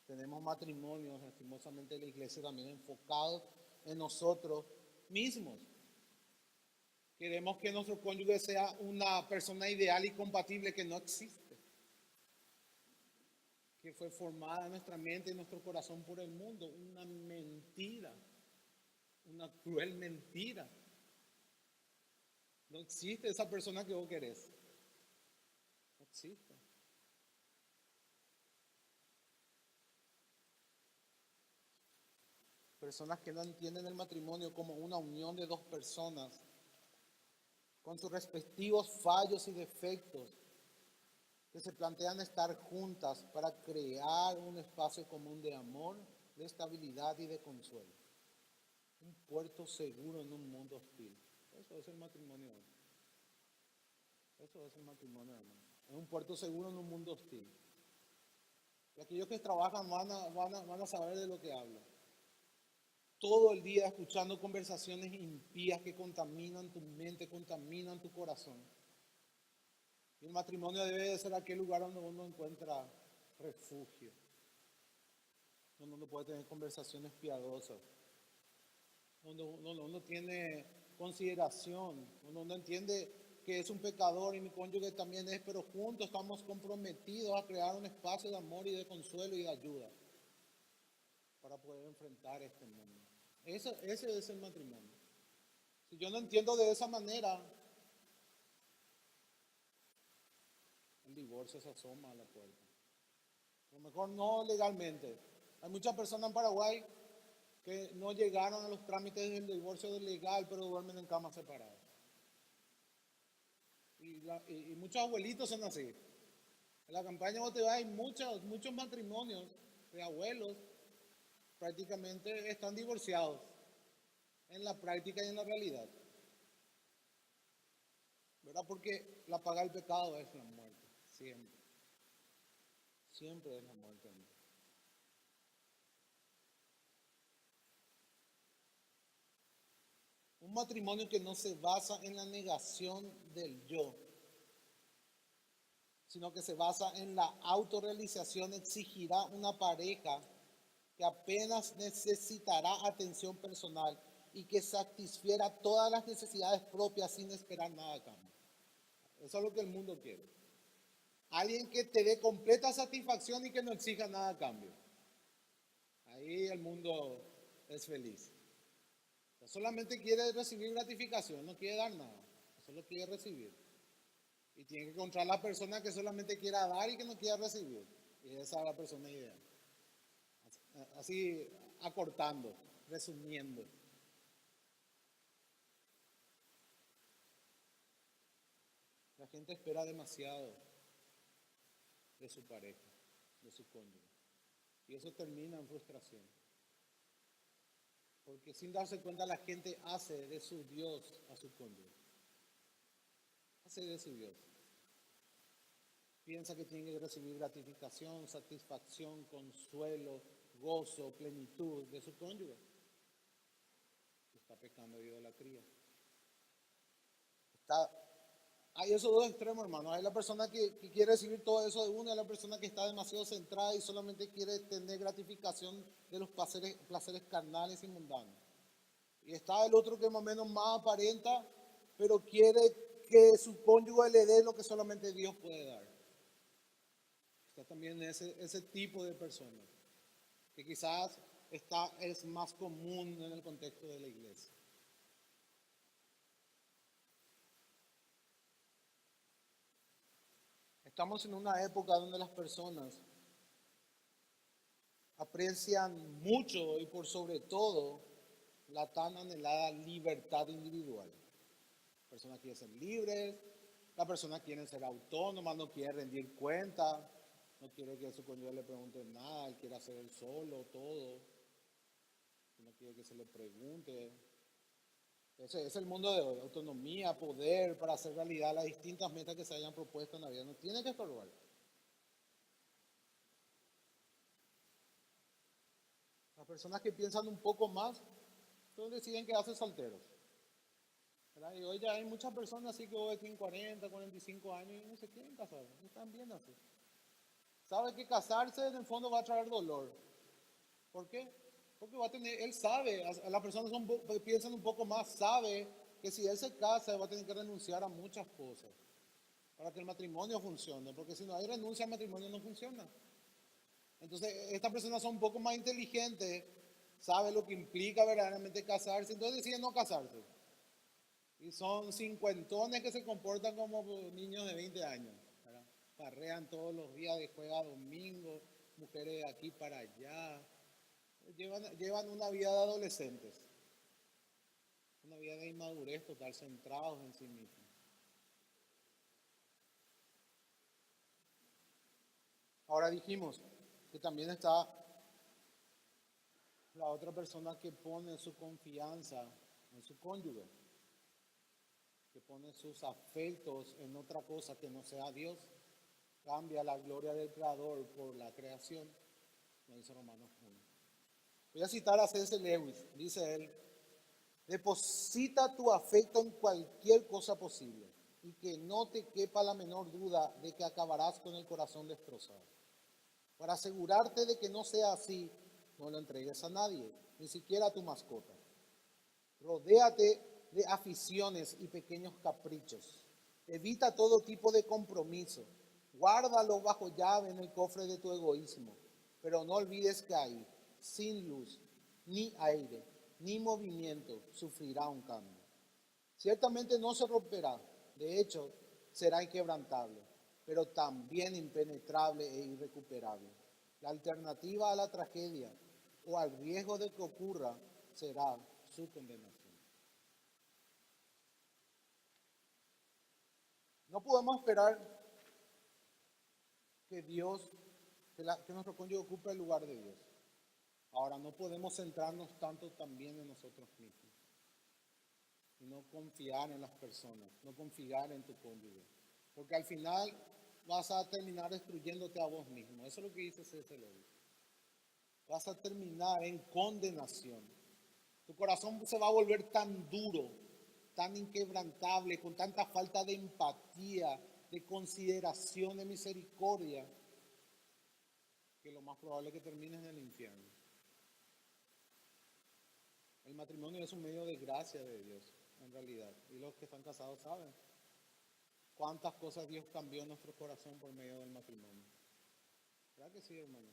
Tenemos matrimonios, lastimosamente en la iglesia también enfocados en nosotros mismos. Queremos que nuestro cónyuge sea una persona ideal y compatible que no existe, que fue formada en nuestra mente y en nuestro corazón por el mundo. Una mentira, una cruel mentira. No existe esa persona que vos querés. No existe. Personas que no entienden el matrimonio como una unión de dos personas con sus respectivos fallos y defectos, que se plantean estar juntas para crear un espacio común de amor, de estabilidad y de consuelo. Un puerto seguro en un mundo hostil. Eso es el matrimonio. Eso es el matrimonio, hermano. Es un puerto seguro en un mundo hostil. Y aquellos que trabajan van a saber de lo que hablo. Todo el día escuchando conversaciones impías que contaminan tu mente, contaminan tu corazón. Y el matrimonio debe de ser aquel lugar donde uno encuentra refugio, donde uno puede tener conversaciones piadosas, donde uno tiene consideración, donde uno entiende que es un pecador y mi cónyuge también es, pero juntos estamos comprometidos a crear un espacio de amor y de consuelo y de ayuda para poder enfrentar este mundo. Ese es el matrimonio. Si yo no entiendo de esa manera, el divorcio se asoma a la puerta. A lo mejor no legalmente. Hay muchas personas en Paraguay que no llegaron a los trámites del divorcio legal, pero duermen en camas separadas. Y muchos abuelitos son así. En la campaña vos te vas, hay muchos matrimonios de abuelos prácticamente están divorciados en la práctica y en la realidad. ¿Verdad? Porque la paga del pecado es la muerte, siempre. Siempre es la muerte. Un matrimonio que no se basa en la negación del yo, sino que se basa en la autorrealización, exigirá una pareja que apenas necesitará atención personal y que satisfiera todas las necesidades propias sin esperar nada a cambio. Eso es lo que el mundo quiere. Alguien que te dé completa satisfacción y que no exija nada a cambio. Ahí el mundo es feliz. Solamente quiere recibir gratificación, no quiere dar nada, solo quiere recibir. Y tiene que encontrar la persona que solamente quiera dar y que no quiera recibir. Y esa es la persona ideal. Así acortando, resumiendo. La gente espera demasiado de su pareja, de su cónyuge. Y eso termina en frustración. Porque sin darse cuenta la gente hace de su Dios a su cónyuge. Hace de su Dios. Piensa que tiene que recibir gratificación, satisfacción, consuelo, gozo, plenitud de su cónyuge. Está pecando de idolatría. Hay esos dos extremos, hermano. Hay la persona que quiere recibir todo eso de uno, y hay la persona que está demasiado centrada y solamente quiere tener gratificación de los placeres carnales y mundanos. Y está el otro que más o menos más aparenta, pero quiere que su cónyuge le dé lo que solamente Dios puede dar. Está también ese tipo de personas, que quizás es más común en el contexto de la iglesia. Estamos en una época donde las personas aprecian mucho y por sobre todo la tan anhelada libertad individual. Las personas quieren ser libres, las personas quieren ser autónomas, no quieren rendir cuentas, no quiere que su cónyuge le pregunte nada, él quiere hacer él solo todo, no quiere que se le pregunte. Ese es el mundo de hoy, autonomía, poder para hacer realidad las distintas metas que se hayan propuesto en la vida. No tiene que estorbar. Las personas que piensan un poco más, entonces deciden quedarse solteros. ¿Verdad? Y hoy ya hay muchas personas así que hoy tienen 40, 45 años y no se quieren casar, no están bien así. Sabe que casarse en el fondo va a traer dolor. ¿Por qué? Porque va a tener, él sabe, las personas piensan un poco más, sabe que si él se casa va a tener que renunciar a muchas cosas para que el matrimonio funcione, porque si no hay renuncia al matrimonio no funciona. Entonces, estas personas son un poco más inteligentes, saben lo que implica verdaderamente casarse, entonces deciden no casarse. Y son cincuentones que se comportan como niños de 20 años, ¿verdad? Parrean todos los días de jueves a domingo, mujeres de aquí para allá. Llevan una vida de adolescentes, una vida de inmadurez total, centrados en sí mismos. Ahora dijimos que también está la otra persona que pone su confianza en su cónyuge, que pone sus afectos en otra cosa que no sea Dios, cambia la gloria del Creador por la creación, lo dice Romanos 1. Voy a citar a C.S. Lewis, dice él: deposita tu afecto en cualquier cosa posible y que no te quepa la menor duda de que acabarás con el corazón destrozado. Para asegurarte de que no sea así, no lo entregues a nadie, ni siquiera a tu mascota. Rodéate de aficiones y pequeños caprichos. Evita todo tipo de compromiso. Guárdalo bajo llave en el cofre de tu egoísmo. Pero no olvides que ahí, sin luz, ni aire, ni movimiento, sufrirá un cambio. Ciertamente no se romperá, de hecho, será inquebrantable, pero también impenetrable e irrecuperable. La alternativa a la tragedia o al riesgo de que ocurra será su condenación. No podemos esperar que Dios, que nuestro cónyuge ocupe el lugar de Dios. Ahora, no podemos centrarnos tanto también en nosotros mismos y no confiar en las personas, no confiar en tu cónyuge, porque al final vas a terminar destruyéndote a vos mismo. Eso es lo que dice C.S. Lewis. Vas a terminar en condenación. Tu corazón se va a volver tan duro, tan inquebrantable, con tanta falta de empatía, de consideración, de misericordia, que lo más probable es que termines en el infierno. El matrimonio es un medio de gracia de Dios, en realidad, y los que están casados saben. ¿Cuántas cosas Dios cambió en nuestro corazón por medio del matrimonio? ¿Verdad que sí, hermanos?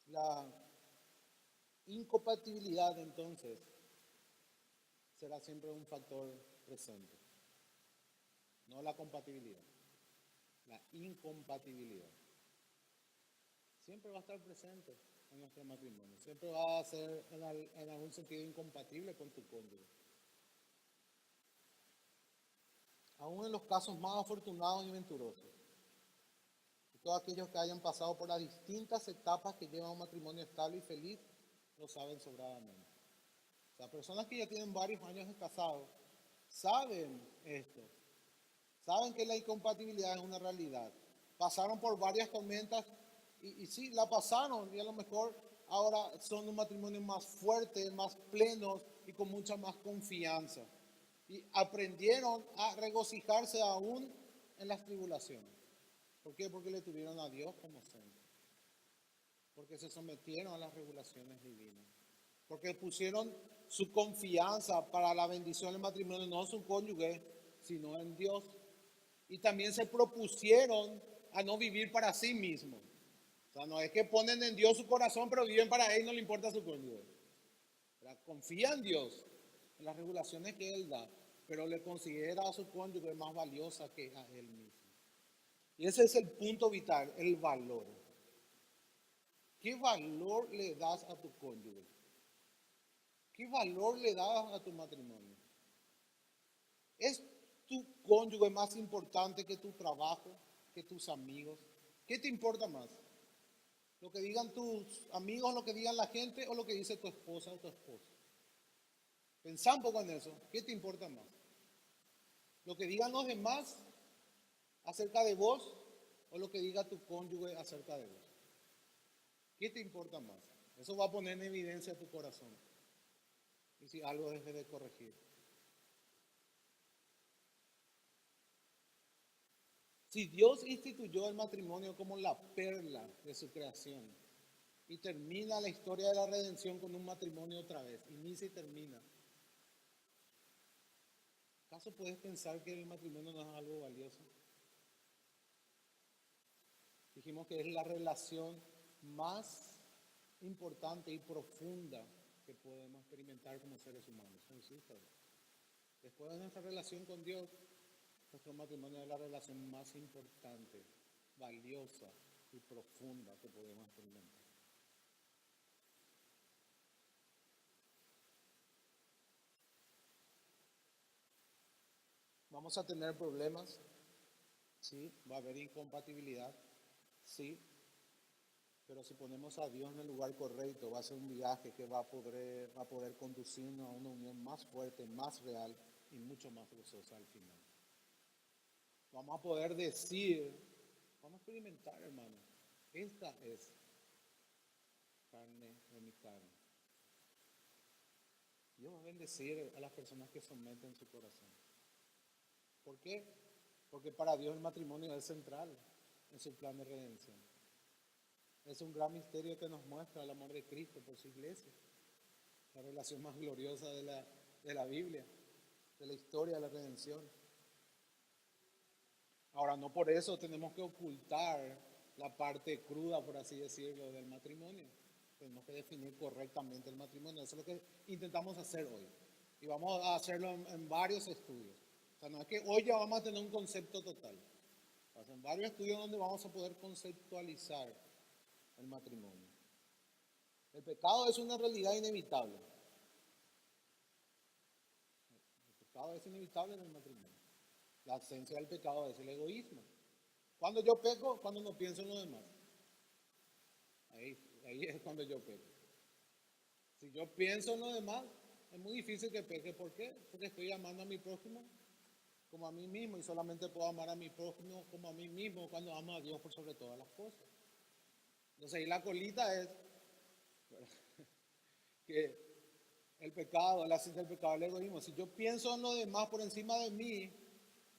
La incompatibilidad entonces será siempre un factor presente, no la compatibilidad, la incompatibilidad. Siempre va a estar presente en nuestro matrimonio, siempre va a ser en algún sentido incompatible con tu cónyuge. Aún en los casos más afortunados y venturosos, todos aquellos que hayan pasado por las distintas etapas que llevan a un matrimonio estable y feliz, lo saben sobradamente. O sea, personas que ya tienen varios años de casados, saben esto, saben que la incompatibilidad es una realidad. Pasaron por varias tormentas y sí, la pasaron y a lo mejor ahora son un matrimonio más fuerte, más plenos y con mucha más confianza. Y aprendieron a regocijarse aún en las tribulaciones. ¿Por qué? Porque le tuvieron a Dios como centro. Porque se sometieron a las regulaciones divinas. Porque pusieron su confianza para la bendición del matrimonio, no en su cónyuge, sino en Dios. Y también se propusieron a no vivir para sí mismos. O sea, no es que ponen en Dios su corazón, pero viven para Él, no le importa su cónyuge. Confía en Dios, en las regulaciones que Él da, pero le considera a su cónyuge más valiosa que a Él mismo. Y ese es el punto vital, el valor. ¿Qué valor le das a tu cónyuge? ¿Qué valor le das a tu matrimonio? ¿Es tu cónyuge más importante que tu trabajo, que tus amigos? ¿Qué te importa más? ¿Lo que digan tus amigos, lo que digan la gente o lo que dice tu esposa o tu esposo? Pensá un poco en eso. ¿Qué te importa más? ¿Lo que digan los demás acerca de vos o lo que diga tu cónyuge acerca de vos? ¿Qué te importa más? Eso va a poner en evidencia tu corazón. Y si algo deje de corregir. Si Dios instituyó el matrimonio como la perla de su creación y termina la historia de la redención con un matrimonio otra vez, inicia y termina, ¿acaso puedes pensar que el matrimonio no es algo valioso? Dijimos que es la relación más importante y profunda que podemos experimentar como seres humanos. ¿No? Después de nuestra relación con Dios, nuestro matrimonio es la relación más importante, valiosa y profunda que podemos experimentar. Vamos a tener problemas, sí, va a haber incompatibilidad, sí, pero si ponemos a Dios en el lugar correcto, va a ser un viaje que va a poder conducirnos a una unión más fuerte, más real y mucho más gozosa al final. Vamos a poder decir, vamos a experimentar, hermano, esta es carne de mi carne. Dios va a bendecir a las personas que someten su corazón. ¿Por qué? Porque para Dios el matrimonio es central en su plan de redención. Es un gran misterio que nos muestra el amor de Cristo por su iglesia. La relación más gloriosa de la Biblia, de la historia de la redención. Ahora, no por eso tenemos que ocultar la parte cruda, por así decirlo, del matrimonio. Tenemos que definir correctamente el matrimonio. Eso es lo que intentamos hacer hoy. Y vamos a hacerlo en varios estudios. O sea, no es que hoy ya vamos a tener un concepto total. Son varios estudios donde vamos a poder conceptualizar el matrimonio. El pecado es una realidad inevitable. El pecado es inevitable en el matrimonio. La esencia del pecado es el egoísmo. Cuando yo peco, cuando no pienso en lo demás. Ahí es cuando yo peco. Si yo pienso en lo demás, es muy difícil que peque. ¿Por qué? Porque estoy amando a mi prójimo como a mí mismo y solamente puedo amar a mi prójimo como a mí mismo cuando amo a Dios por sobre todas las cosas. Entonces ahí la colita es que el pecado, la esencia del pecado, el egoísmo. Si yo pienso en lo demás por encima de mí,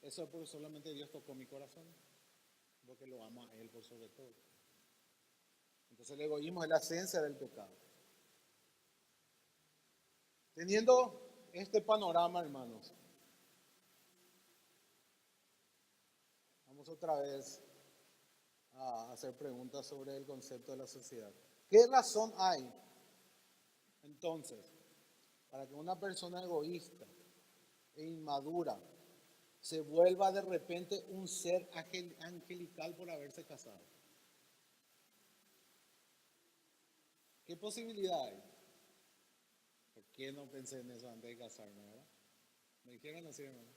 eso es porque solamente Dios tocó mi corazón, porque lo ama a Él por sobre todo. Entonces el egoísmo es la esencia del pecado. Teniendo este panorama, hermanos, vamos otra vez a hacer preguntas sobre el concepto de la sociedad. ¿Qué razón hay, entonces, para que una persona egoísta e inmadura se vuelva de repente un ser angelical por haberse casado? ¿Qué posibilidad hay? ¿Por qué no pensé en eso antes de casarme, verdad? Me dijeron así, hermano.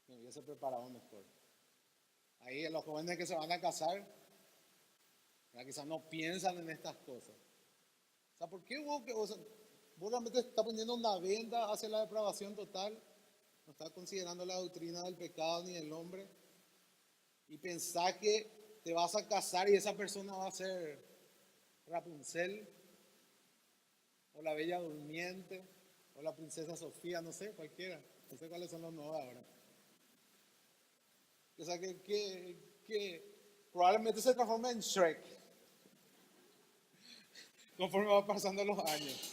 Me hubiese preparado mejor. Ahí los jóvenes que se van a casar, ¿verdad? Quizás no piensan en estas cosas. O sea, ¿por qué vos realmente estás poniendo una venda hacia la depravación total? No estás considerando la doctrina del pecado ni del hombre. Y pensás que te vas a casar y esa persona va a ser Rapunzel, o la Bella Durmiente, o la Princesa Sofía, no sé, cualquiera. No sé cuáles son los nuevos ahora. O sea, que probablemente se transforme en Shrek conforme va pasando los años.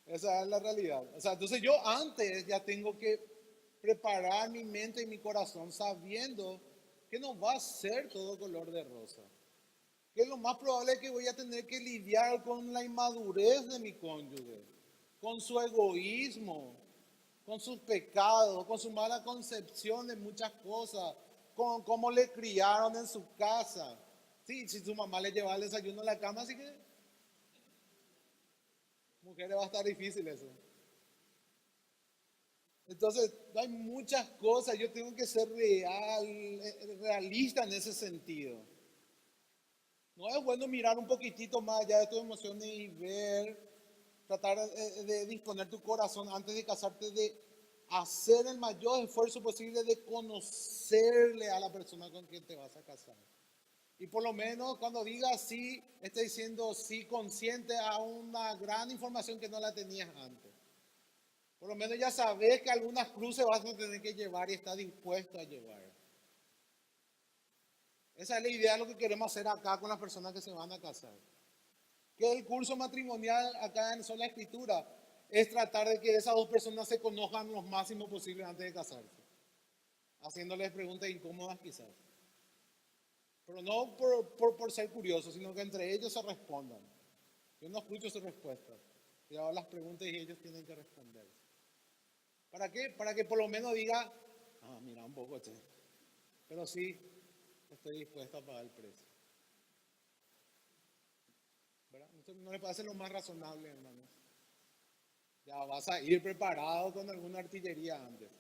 Esa es la realidad. O sea, entonces yo antes ya tengo que preparar mi mente y mi corazón sabiendo que no va a ser todo color de rosa. Que lo más probable es que voy a tener que lidiar con la inmadurez de mi cónyuge, con su egoísmo, con sus pecados, con su mala concepción de muchas cosas, con cómo le criaron en su casa. Sí, si su mamá le llevaba el desayuno a la cama, así que mujeres va a estar difícil eso. Entonces, hay muchas cosas, yo tengo que ser realista en ese sentido. No es bueno mirar un poquitito más allá de tus emociones y ver, tratar de disponer tu corazón antes de casarte, de hacer el mayor esfuerzo posible de conocerle a la persona con quien te vas a casar. Y por lo menos cuando digas sí, esté diciendo sí consciente a una gran información que no la tenías antes. Por lo menos ya sabes que algunas cruces vas a tener que llevar y estás dispuesto a llevar. Esa es la idea de lo que queremos hacer acá con las personas que se van a casar. Que el curso matrimonial acá en Sola Escritura es tratar de que esas dos personas se conozcan lo máximo posible antes de casarse. Haciéndoles preguntas incómodas quizás. Pero no por ser curiosos, sino que entre ellos se respondan. Yo no escucho sus respuestas. Yo hago las preguntas y ellos tienen que responder. ¿Para qué? Para que por lo menos diga, mira un poco, che. Pero sí, estoy dispuesto a pagar el precio. ¿Verdad? ¿No le parece lo más razonable, hermanos? Ya vas a ir preparado con alguna artillería antes.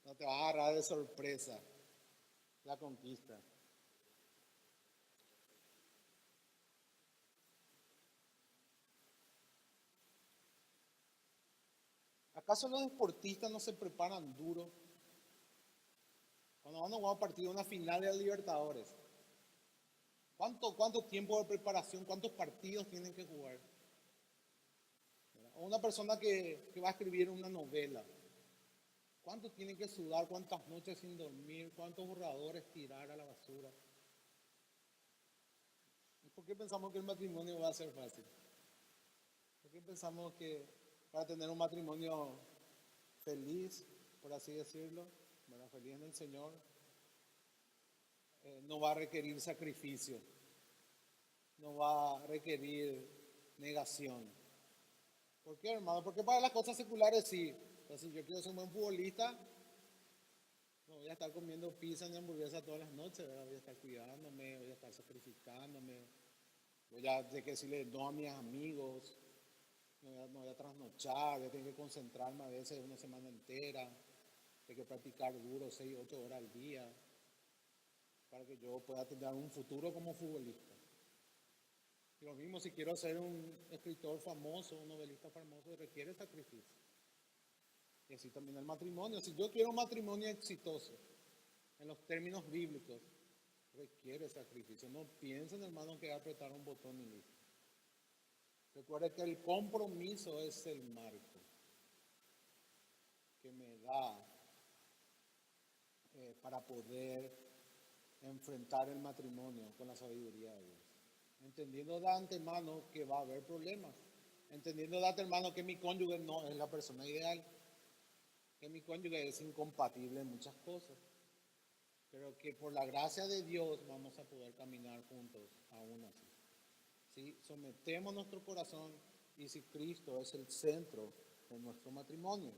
No te va a agarrar de sorpresa la conquista. ¿Acaso los deportistas no se preparan duro cuando van a jugar un partido, una final de Libertadores? ¿Cuánto tiempo de preparación, cuántos partidos tienen que jugar? O una persona que va a escribir una novela. ¿Cuánto tiene que sudar? ¿Cuántas noches sin dormir? ¿Cuántos borradores tirar a la basura? ¿Y por qué pensamos que el matrimonio va a ser fácil? ¿Por qué pensamos que para tener un matrimonio feliz, por así decirlo, bueno, feliz en el Señor, no va a requerir sacrificio, no va a requerir negación? ¿Por qué, hermano? Porque para las cosas seculares sí. Entonces, si yo quiero ser un buen futbolista, no voy a estar comiendo pizza ni hamburguesa todas las noches, ¿verdad? Voy a estar cuidándome, voy a estar sacrificándome, voy a tener que decirle no a mis amigos, no voy a trasnochar, voy a tener que concentrarme a veces una semana entera, tengo que practicar duro 6, 8 horas al día para que yo pueda tener un futuro como futbolista. Y lo mismo si quiero ser un escritor famoso, un novelista famoso, requiere sacrificio. Y así también el matrimonio. Si yo quiero un matrimonio exitoso, en los términos bíblicos, requiere sacrificio. No piensen, hermano, que va a apretar un botón y listo. Recuerde que el compromiso es el marco que me da para poder enfrentar el matrimonio con la sabiduría de Dios. Entendiendo de antemano que va a haber problemas. Entendiendo de antemano que mi cónyuge no es la persona ideal. Que mi cónyuge es incompatible en muchas cosas. Pero que por la gracia de Dios vamos a poder caminar juntos aún así. Si sometemos nuestro corazón y si Cristo es el centro de nuestro matrimonio.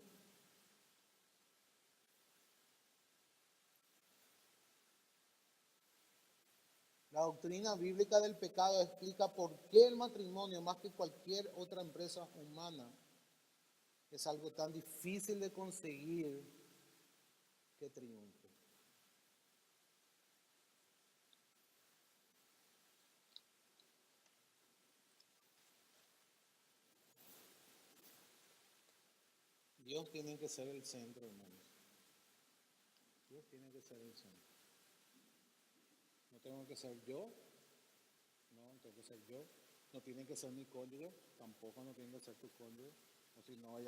La doctrina bíblica del pecado explica por qué el matrimonio, más que cualquier otra empresa humana, es algo tan difícil de conseguir que triunfe. Dios tiene que ser el centro, hermanos. Dios tiene que ser el centro. No tengo que ser yo, no tengo que ser yo. No tiene que ser mi cónyuge, tampoco no tiene que ser tu cónyuge. O si no,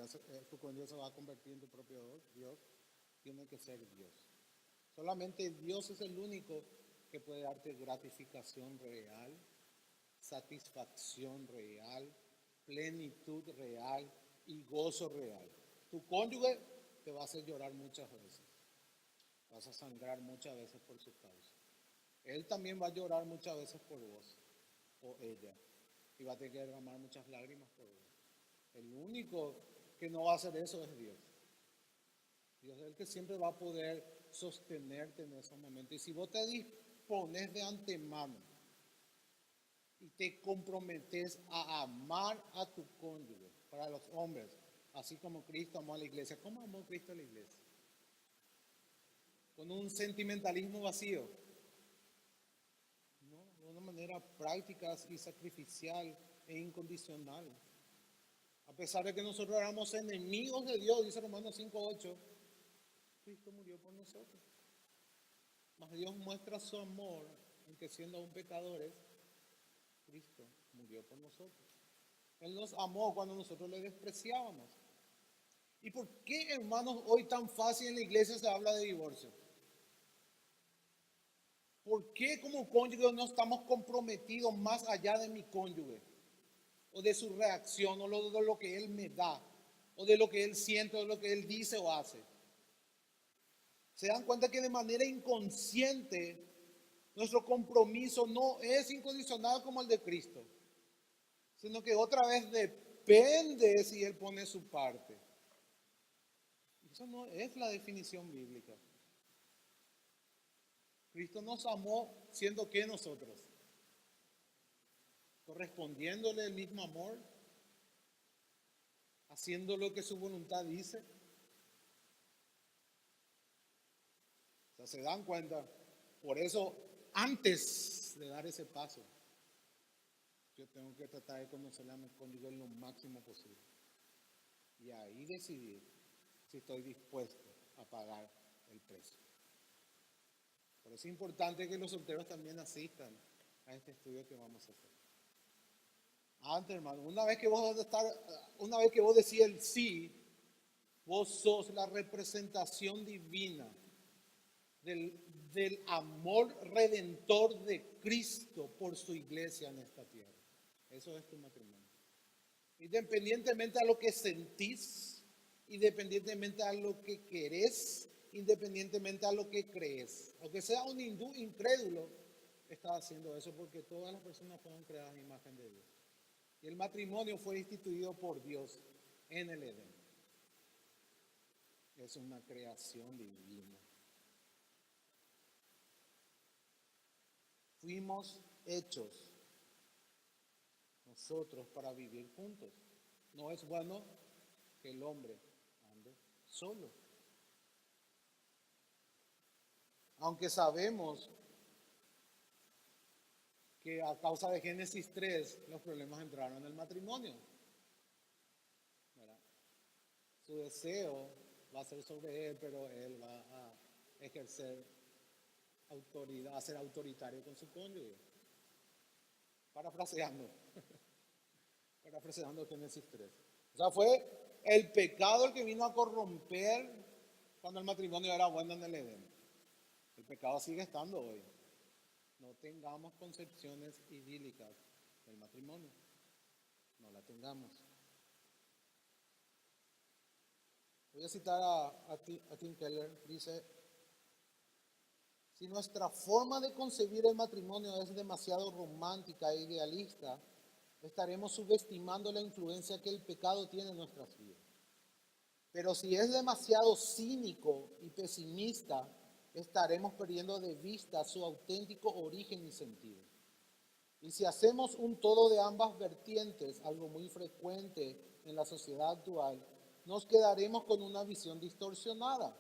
tu cónyuge se va a convertir en tu propio Dios. Tiene que ser Dios. Solamente Dios es el único que puede darte gratificación real, satisfacción real, plenitud real y gozo real. Tu cónyuge te va a hacer llorar muchas veces. Vas a sangrar muchas veces por su causa. Él también va a llorar muchas veces por vos o ella. Y va a tener que derramar muchas lágrimas por vos. El único que no va a hacer eso es Dios. Dios es el que siempre va a poder sostenerte en esos momentos. Y si vos te dispones de antemano y te comprometes a amar a tu cónyuge, para los hombres, así como Cristo amó a la iglesia. ¿Cómo amó Cristo a la iglesia? Con un sentimentalismo vacío. No, de una manera práctica y sacrificial e incondicional. A pesar de que nosotros éramos enemigos de Dios, dice Romanos 5:8, Cristo murió por nosotros. Mas Dios muestra su amor en que siendo aún pecadores, Cristo murió por nosotros. Él nos amó cuando nosotros le despreciábamos. ¿Y por qué, hermanos, hoy tan fácil en la iglesia se habla de divorcio? ¿Por qué como cónyuge no estamos comprometidos más allá de mi cónyuge? O de su reacción, o de lo que él me da, o de lo que él siente, o de lo que él dice o hace. Se dan cuenta que de manera inconsciente nuestro compromiso no es incondicional como el de Cristo, sino que otra vez depende si él pone su parte. Eso no es la definición bíblica. Cristo nos amó siendo que nosotros, correspondiéndole el mismo amor, haciendo lo que su voluntad dice. O sea, se dan cuenta. Por eso, antes de dar ese paso, yo tengo que tratar de conocerle a mi cónyuge lo máximo posible. Y ahí decidir si estoy dispuesto a pagar el precio. Por eso es importante que los solteros también asistan a este estudio que vamos a hacer. Antes, hermano, una vez que vos decís el sí, vos sos la representación divina del amor redentor de Cristo por su iglesia en esta tierra. Eso es tu matrimonio. Independientemente a lo que sentís, independientemente a lo que querés, independientemente a lo que crees. Aunque sea un hindú incrédulo, está haciendo eso porque todas las personas fueron creadas en imagen de Dios. Y el matrimonio fue instituido por Dios en el Edén. Es una creación divina. Fuimos hechos nosotros para vivir juntos. No es bueno que el hombre ande solo. Aunque sabemos que a causa de Génesis 3 los problemas entraron en el matrimonio. ¿Verdad? Su deseo va a ser sobre él, pero él va a ejercer autoridad, a ser autoritario con su cónyuge. Parafraseando Génesis 3. O sea, fue el pecado el que vino a corromper cuando el matrimonio era bueno en el Edén. El pecado sigue estando hoy. No tengamos concepciones idílicas del matrimonio. No la tengamos. Voy a citar a Tim Keller. Dice, si nuestra forma de concebir el matrimonio es demasiado romántica e idealista, estaremos subestimando la influencia que el pecado tiene en nuestras vidas. Pero si es demasiado cínico y pesimista, estaremos perdiendo de vista su auténtico origen y sentido. Y si hacemos un todo de ambas vertientes, algo muy frecuente en la sociedad actual, nos quedaremos con una visión distorsionada.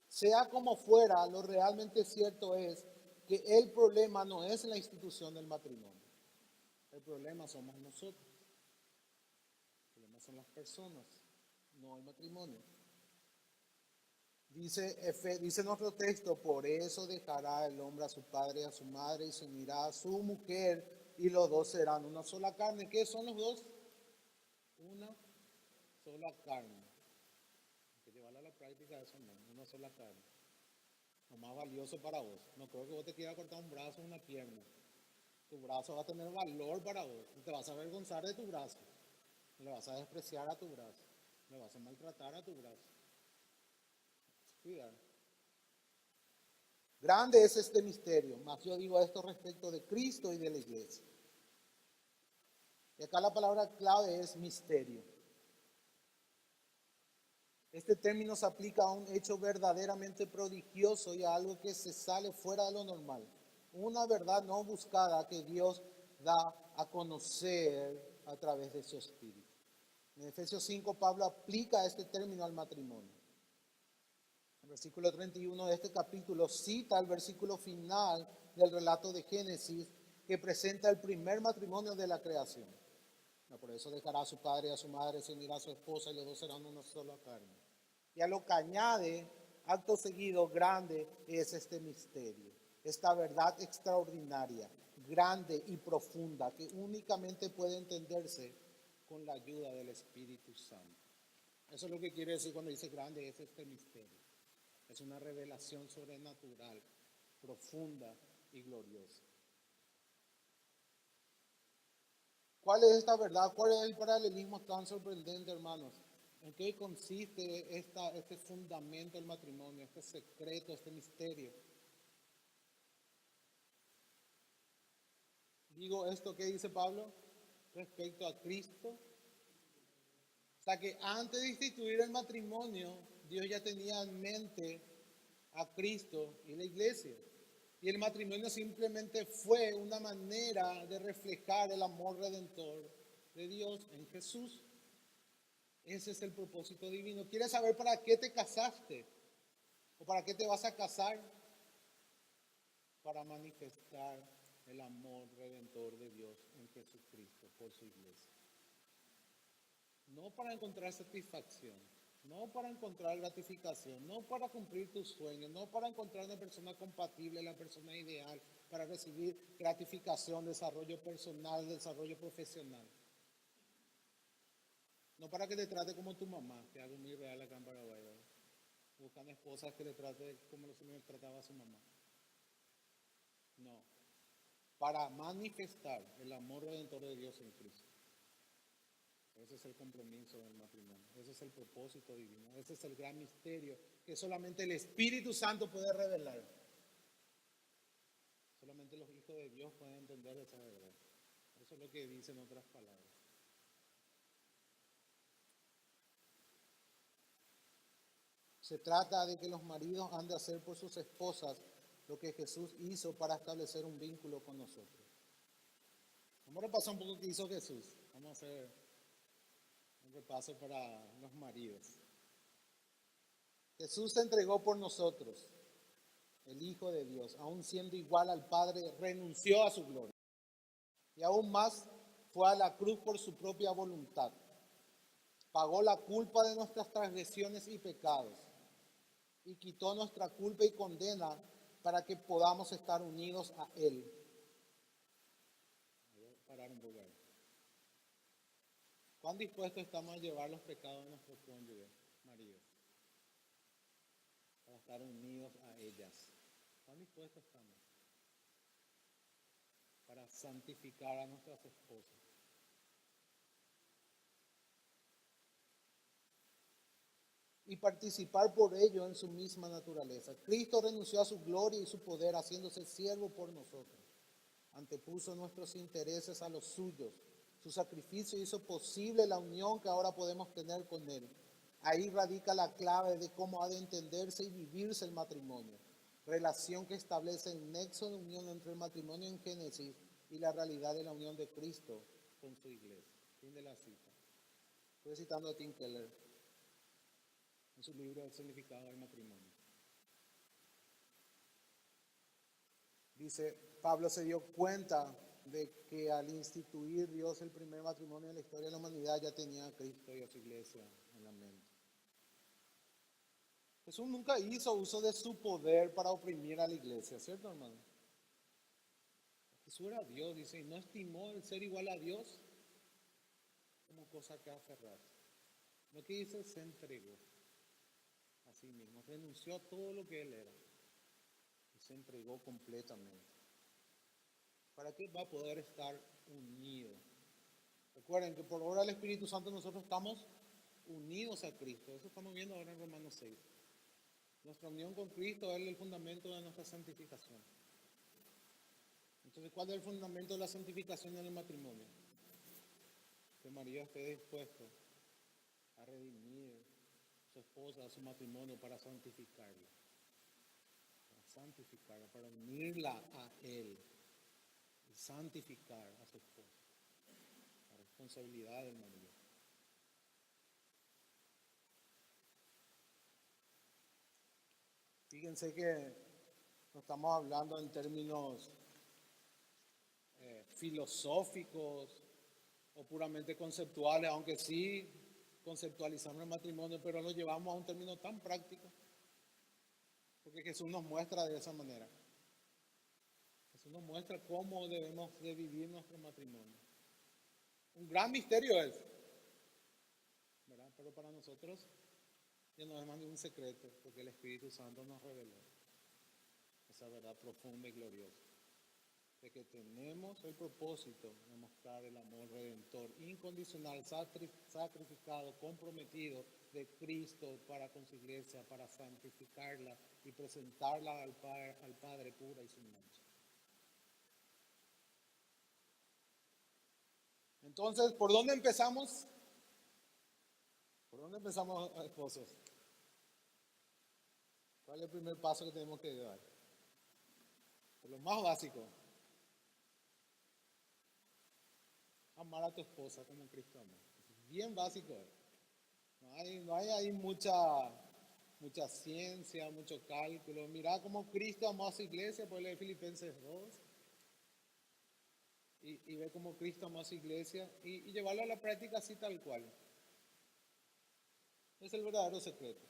Sea como fuera, lo realmente cierto es que el problema no es la institución del matrimonio. El problema somos nosotros. El problema son las personas, no el matrimonio. Dice nuestro texto, por eso dejará el hombre a su padre y a su madre y se unirá a su mujer y los dos serán una sola carne. ¿Qué son los dos? Una sola carne. Hay que llevarla a la práctica eso, no, una sola carne. Lo más valioso para vos. No creo que vos te quieras cortar un brazo o una pierna. Tu brazo va a tener valor para vos. Y te vas a avergonzar de tu brazo. Le vas a despreciar a tu brazo. Le vas a maltratar a tu brazo. Cuidado. Grande es este misterio, más yo digo esto respecto de Cristo y de la iglesia. Y acá la palabra clave es misterio. Este término se aplica a un hecho verdaderamente prodigioso y a algo que se sale fuera de lo normal. Una verdad no buscada que Dios da a conocer a través de su Espíritu. En Efesios 5, Pablo aplica este término al matrimonio. El versículo 31 de este capítulo cita el versículo final del relato de Génesis que presenta el primer matrimonio de la creación. Por eso dejará a su padre y a su madre, se unirá a su esposa y los dos serán una sola carne. Y a lo que añade, acto seguido, grande es este misterio, esta verdad extraordinaria, grande y profunda que únicamente puede entenderse con la ayuda del Espíritu Santo. Eso es lo que quiere decir cuando dice grande es este misterio. Es una revelación sobrenatural, profunda y gloriosa. ¿Cuál es esta verdad? ¿Cuál es el paralelismo tan sorprendente, hermanos? ¿En qué consiste este fundamento del matrimonio, este secreto, este misterio? Digo esto que dice Pablo respecto a Cristo. O sea que antes de instituir el matrimonio, Dios ya tenía en mente a Cristo y la iglesia. Y el matrimonio simplemente fue una manera de reflejar el amor redentor de Dios en Jesús. Ese es el propósito divino. ¿Quieres saber para qué te casaste? ¿O para qué te vas a casar? Para manifestar el amor redentor de Dios en Jesucristo por su iglesia. No para encontrar satisfacción, no para encontrar gratificación, no para cumplir tus sueños, no para encontrar una persona compatible, la persona ideal, para recibir gratificación, desarrollo personal, desarrollo profesional. No para que te trate como tu mamá, que es algo muy real acá en Paraguay, ¿verdad? Buscan esposas que le trate como los le trataba a su mamá. No, para manifestar el amor redentor de Dios en Cristo. Ese es el compromiso del matrimonio, ese es el propósito divino, ese es el gran misterio que solamente el Espíritu Santo puede revelar. Solamente los hijos de Dios pueden entender esa verdad. Eso es lo que dicen otras palabras. Se trata de que los maridos han de hacer por sus esposas lo que Jesús hizo para establecer un vínculo con nosotros. Vamos a repasar un poco qué hizo Jesús. Vamos a hacer un repaso para los maridos. Jesús se entregó por nosotros, el Hijo de Dios, aun siendo igual al Padre, renunció a su gloria. Y aún más, fue a la cruz por su propia voluntad. Pagó la culpa de nuestras transgresiones y pecados. Y quitó nuestra culpa y condena para que podamos estar unidos a Él. Voy a parar un poco ahí. ¿Cuán dispuestos estamos a llevar los pecados de nuestros cónyuges, maridos? Para estar unidos a ellas. ¿Cuán dispuestos estamos? para santificar a nuestras esposas. Y participar por ello en su misma naturaleza. Cristo renunció a su gloria y su poder haciéndose siervo por nosotros. Antepuso nuestros intereses a los suyos. Su sacrificio hizo posible la unión que ahora podemos tener con Él. Ahí radica la clave de cómo ha de entenderse y vivirse el matrimonio. Relación que establece el nexo de unión entre el matrimonio en Génesis y la realidad de la unión de Cristo con su iglesia. Fin de la cita. Estoy citando a Tim Keller en su libro El significado del matrimonio. Dice, Pablo se dio cuenta de que al instituir Dios el primer matrimonio en la historia de la humanidad ya tenía a Cristo y a su iglesia en la mente. Jesús nunca hizo uso de su poder para oprimir a la iglesia, ¿cierto, hermano? Jesús era Dios, dice, y no estimó el ser igual a Dios como cosa que aferrarse. Lo que dice, se entregó a sí mismo, renunció a todo lo que él era y se entregó completamente. ¿Para qué va a poder estar unido? Recuerden que por obra del Espíritu Santo nosotros estamos unidos a Cristo. Eso estamos viendo ahora en Romanos 6. Nuestra unión con Cristo es el fundamento de nuestra santificación. Entonces, ¿cuál es el fundamento de la santificación en el matrimonio? Que el marido esté dispuesto a redimir a su esposa, a su matrimonio para santificarla. Para unirla a Él y santificar a su esposa. La responsabilidad del marido. Fíjense que no estamos hablando en términos filosóficos o puramente conceptuales, aunque sí conceptualizamos el matrimonio, pero lo llevamos a un término tan práctico, porque Jesús nos muestra de esa manera. Jesús nos muestra cómo debemos de vivir nuestro matrimonio. Un gran misterio es, ¿verdad? Pero para nosotros ya no es más ningún secreto, porque el Espíritu Santo nos reveló esa verdad profunda y gloriosa, de que tenemos el propósito de mostrar el amor redentor, incondicional, sacrificado, comprometido de Cristo para con su iglesia, para santificarla y presentarla al Padre pura y sin mancha. Entonces, ¿por dónde empezamos? ¿Por dónde empezamos, esposos? ¿Cuál es el primer paso que tenemos que dar? Por lo más básico. Amar a tu esposa como Cristo amó. Bien básico. No hay ahí mucha ciencia, mucho cálculo. Mira cómo Cristo amó a su iglesia, por leer Filipenses 2. Y ver cómo Cristo amó a su iglesia y llevarlo a la práctica así tal cual. Es el verdadero secreto.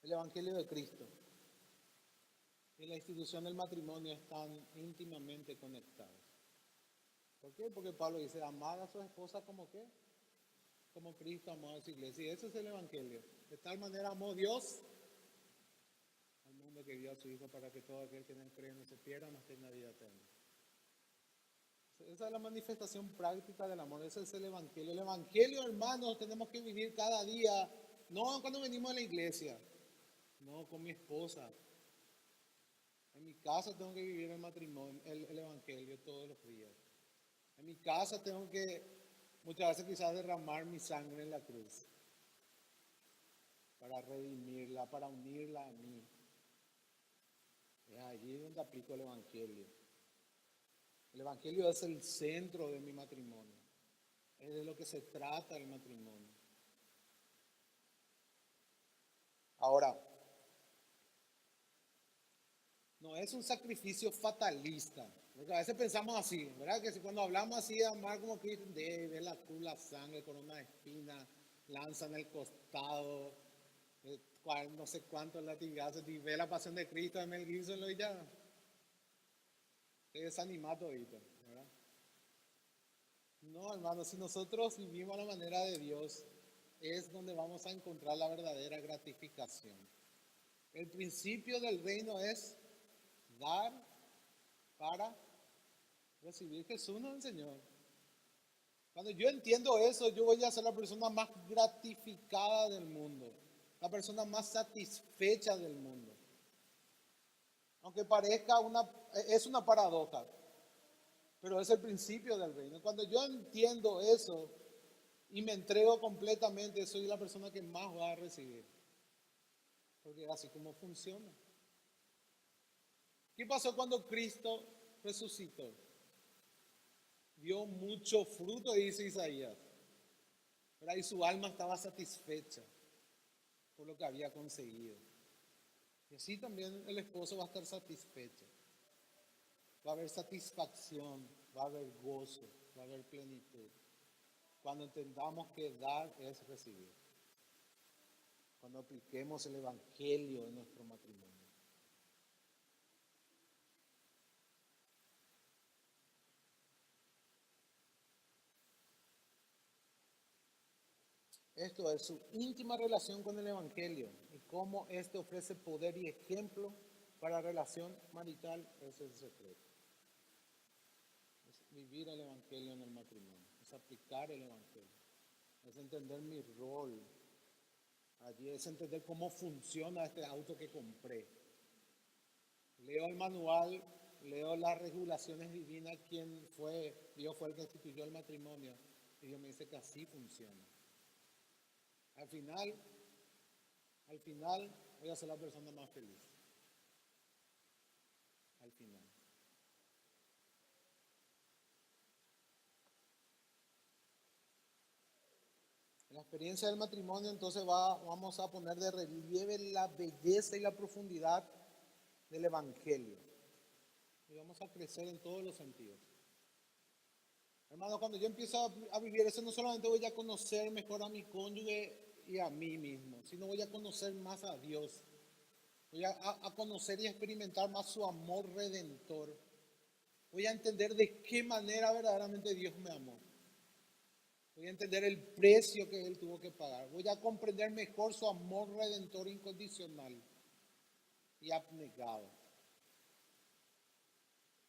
El Evangelio de Cristo y la institución del matrimonio están íntimamente conectados. ¿Por qué? Porque Pablo dice, amar a su esposa como qué? Como Cristo amó a su iglesia. Y ese es el Evangelio. De tal manera amó Dios al mundo que dio a su Hijo para que todo aquel que en él cree no se pierda, mas tenga vida eterna. Esa es la manifestación práctica del amor. Ese es el Evangelio. El Evangelio, hermanos, tenemos que vivir cada día. No cuando venimos a la iglesia. No, con mi esposa. En mi casa tengo que vivir el matrimonio, el Evangelio todos los días. En mi casa tengo que muchas veces quizás derramar mi sangre en la cruz para redimirla, para unirla a mí. Es allí donde aplico el Evangelio. El Evangelio es el centro de mi matrimonio. Es de lo que se trata el matrimonio. Ahora, no es un sacrificio fatalista. Porque a veces pensamos así, ¿verdad? Que si cuando hablamos así de amar como Cristo, de la cruz, la sangre, corona de espina, lanza en el costado, no sé cuántos latigazos, y ve la pasión de Cristo en el Gibson y ya. Te desanima todito, ¿verdad? No, hermano, si nosotros vivimos a la manera de Dios, es donde vamos a encontrar la verdadera gratificación. El principio del reino es dar para Recibir. Jesús nos enseñó. Cuando yo entiendo eso, yo voy a ser la persona más gratificada del mundo, la persona más satisfecha del mundo. Aunque parezca es una paradoja, pero es el principio del reino. Cuando yo entiendo eso y me entrego completamente, soy la persona que más va a recibir. Porque es así como funciona. ¿Qué pasó cuando Cristo resucitó? Dio mucho fruto, dice Isaías. Pero ahí su alma estaba satisfecha por lo que había conseguido. Y así también el esposo va a estar satisfecho. Va a haber satisfacción, va a haber gozo, va a haber plenitud. Cuando entendamos que dar es recibir. Cuando apliquemos el Evangelio en nuestro matrimonio. Esto es su íntima relación con el Evangelio y cómo este ofrece poder y ejemplo para la relación marital. Ese es el secreto. Es vivir el Evangelio en el matrimonio, es aplicar el Evangelio, es entender mi rol allí, es entender cómo funciona este auto que compré. Leo el manual, leo las regulaciones divinas, Dios fue el que instituyó el matrimonio y Dios me dice que así funciona. Al final voy a ser la persona más feliz. Al final. En la experiencia del matrimonio entonces vamos a poner de relieve la belleza y la profundidad del Evangelio. Y vamos a crecer en todos los sentidos. Hermano, cuando yo empiezo a vivir eso, no solamente voy a conocer mejor a mi cónyuge y a mí mismo, sino voy a conocer más a Dios. Voy a conocer y experimentar más su amor redentor. Voy a entender de qué manera verdaderamente Dios me amó. Voy a entender el precio que Él tuvo que pagar. Voy a comprender mejor su amor redentor incondicional y abnegado.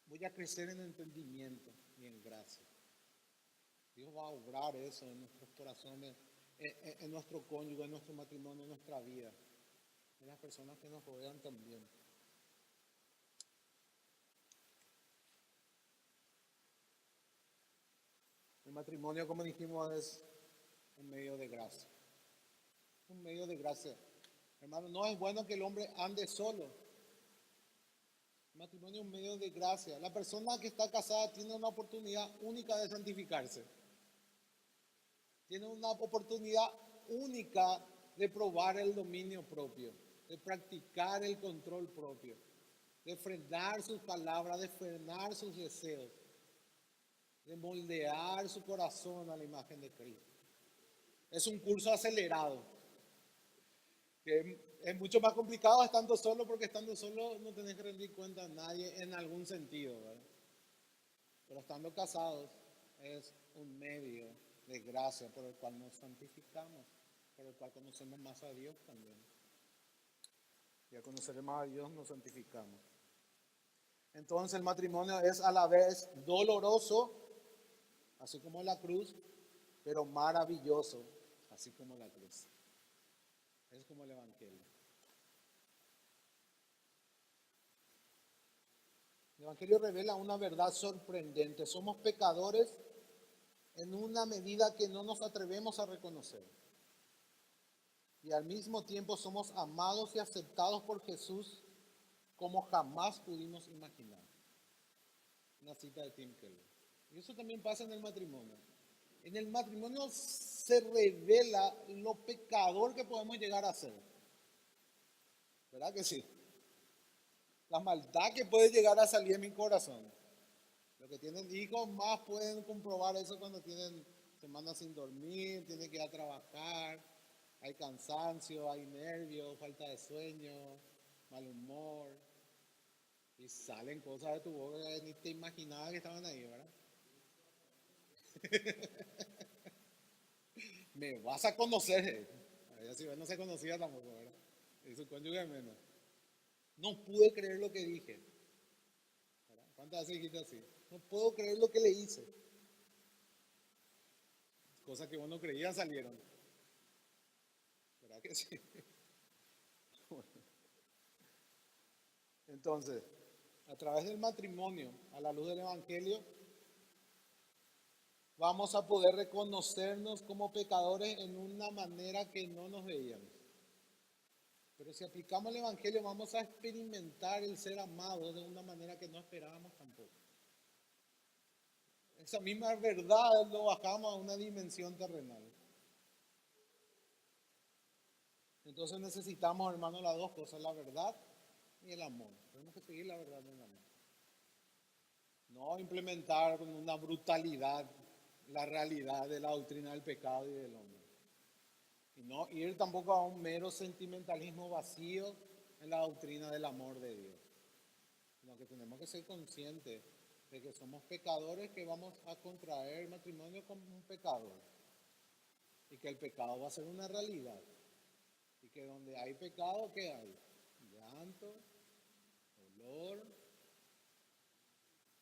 Voy a crecer en entendimiento y en gracia. Dios va a obrar eso en nuestros corazones, en nuestro cónyuge, en nuestro matrimonio, en nuestra vida, en las personas que nos rodean también. El matrimonio, como dijimos, es un medio de gracia. Un medio de gracia. Hermano, no es bueno que el hombre ande solo. El matrimonio es un medio de gracia. La persona que está casada tiene una oportunidad única de santificarse. Tiene una oportunidad única de probar el dominio propio, de practicar el control propio, de frenar sus palabras, de frenar sus deseos, de moldear su corazón a la imagen de Cristo. Es un curso acelerado, que es mucho más complicado estando solo, porque estando solo no tenés que rendir cuenta a nadie en algún sentido, ¿verdad? Pero estando casados es un medio de gracia por el cual nos santificamos, por el cual conocemos más a Dios también. Y al conocer más a Dios nos santificamos. Entonces el matrimonio es a la vez doloroso, así como la cruz, pero maravilloso, así como la cruz. Es como el Evangelio. El Evangelio revela una verdad sorprendente. Somos pecadores en una medida que no nos atrevemos a reconocer. Y al mismo tiempo somos amados y aceptados por Jesús como jamás pudimos imaginar. Una cita de Tim Keller. Y eso también pasa en el matrimonio. En el matrimonio se revela lo pecador que podemos llegar a ser. ¿Verdad que sí? La maldad que puede llegar a salir en mi corazón. Los que tienen hijos más pueden comprobar eso cuando tienen semanas sin dormir, tienen que ir a trabajar, hay cansancio, hay nervios, falta de sueño, mal humor. Y salen cosas de tu boca que ni te imaginabas que estaban ahí, ¿verdad? Me vas a conocer. Ella sí, no se conocía tampoco, ¿verdad? Y su cónyuge menos. No pude creer lo que dije. ¿Verdad? ¿Cuántas veces dijiste así? No puedo creer lo que le hice. Cosas que vos no creías salieron. ¿Verdad que sí? Entonces, a través del matrimonio, a la luz del Evangelio, vamos a poder reconocernos como pecadores en una manera que no nos veíamos. Pero si aplicamos el Evangelio, vamos a experimentar el ser amado de una manera que no esperábamos tampoco. Esa misma verdad lo bajamos a una dimensión terrenal. Entonces necesitamos, hermanos, las dos cosas, la verdad y el amor. Tenemos que seguir la verdad y el amor. No implementar con una brutalidad la realidad de la doctrina del pecado y del hombre. Y no ir tampoco a un mero sentimentalismo vacío en la doctrina del amor de Dios. Sino que tenemos que ser conscientes de que somos pecadores, que vamos a contraer matrimonio con un pecador. Y que el pecado va a ser una realidad. Y que donde hay pecado, ¿qué hay? Llanto, dolor,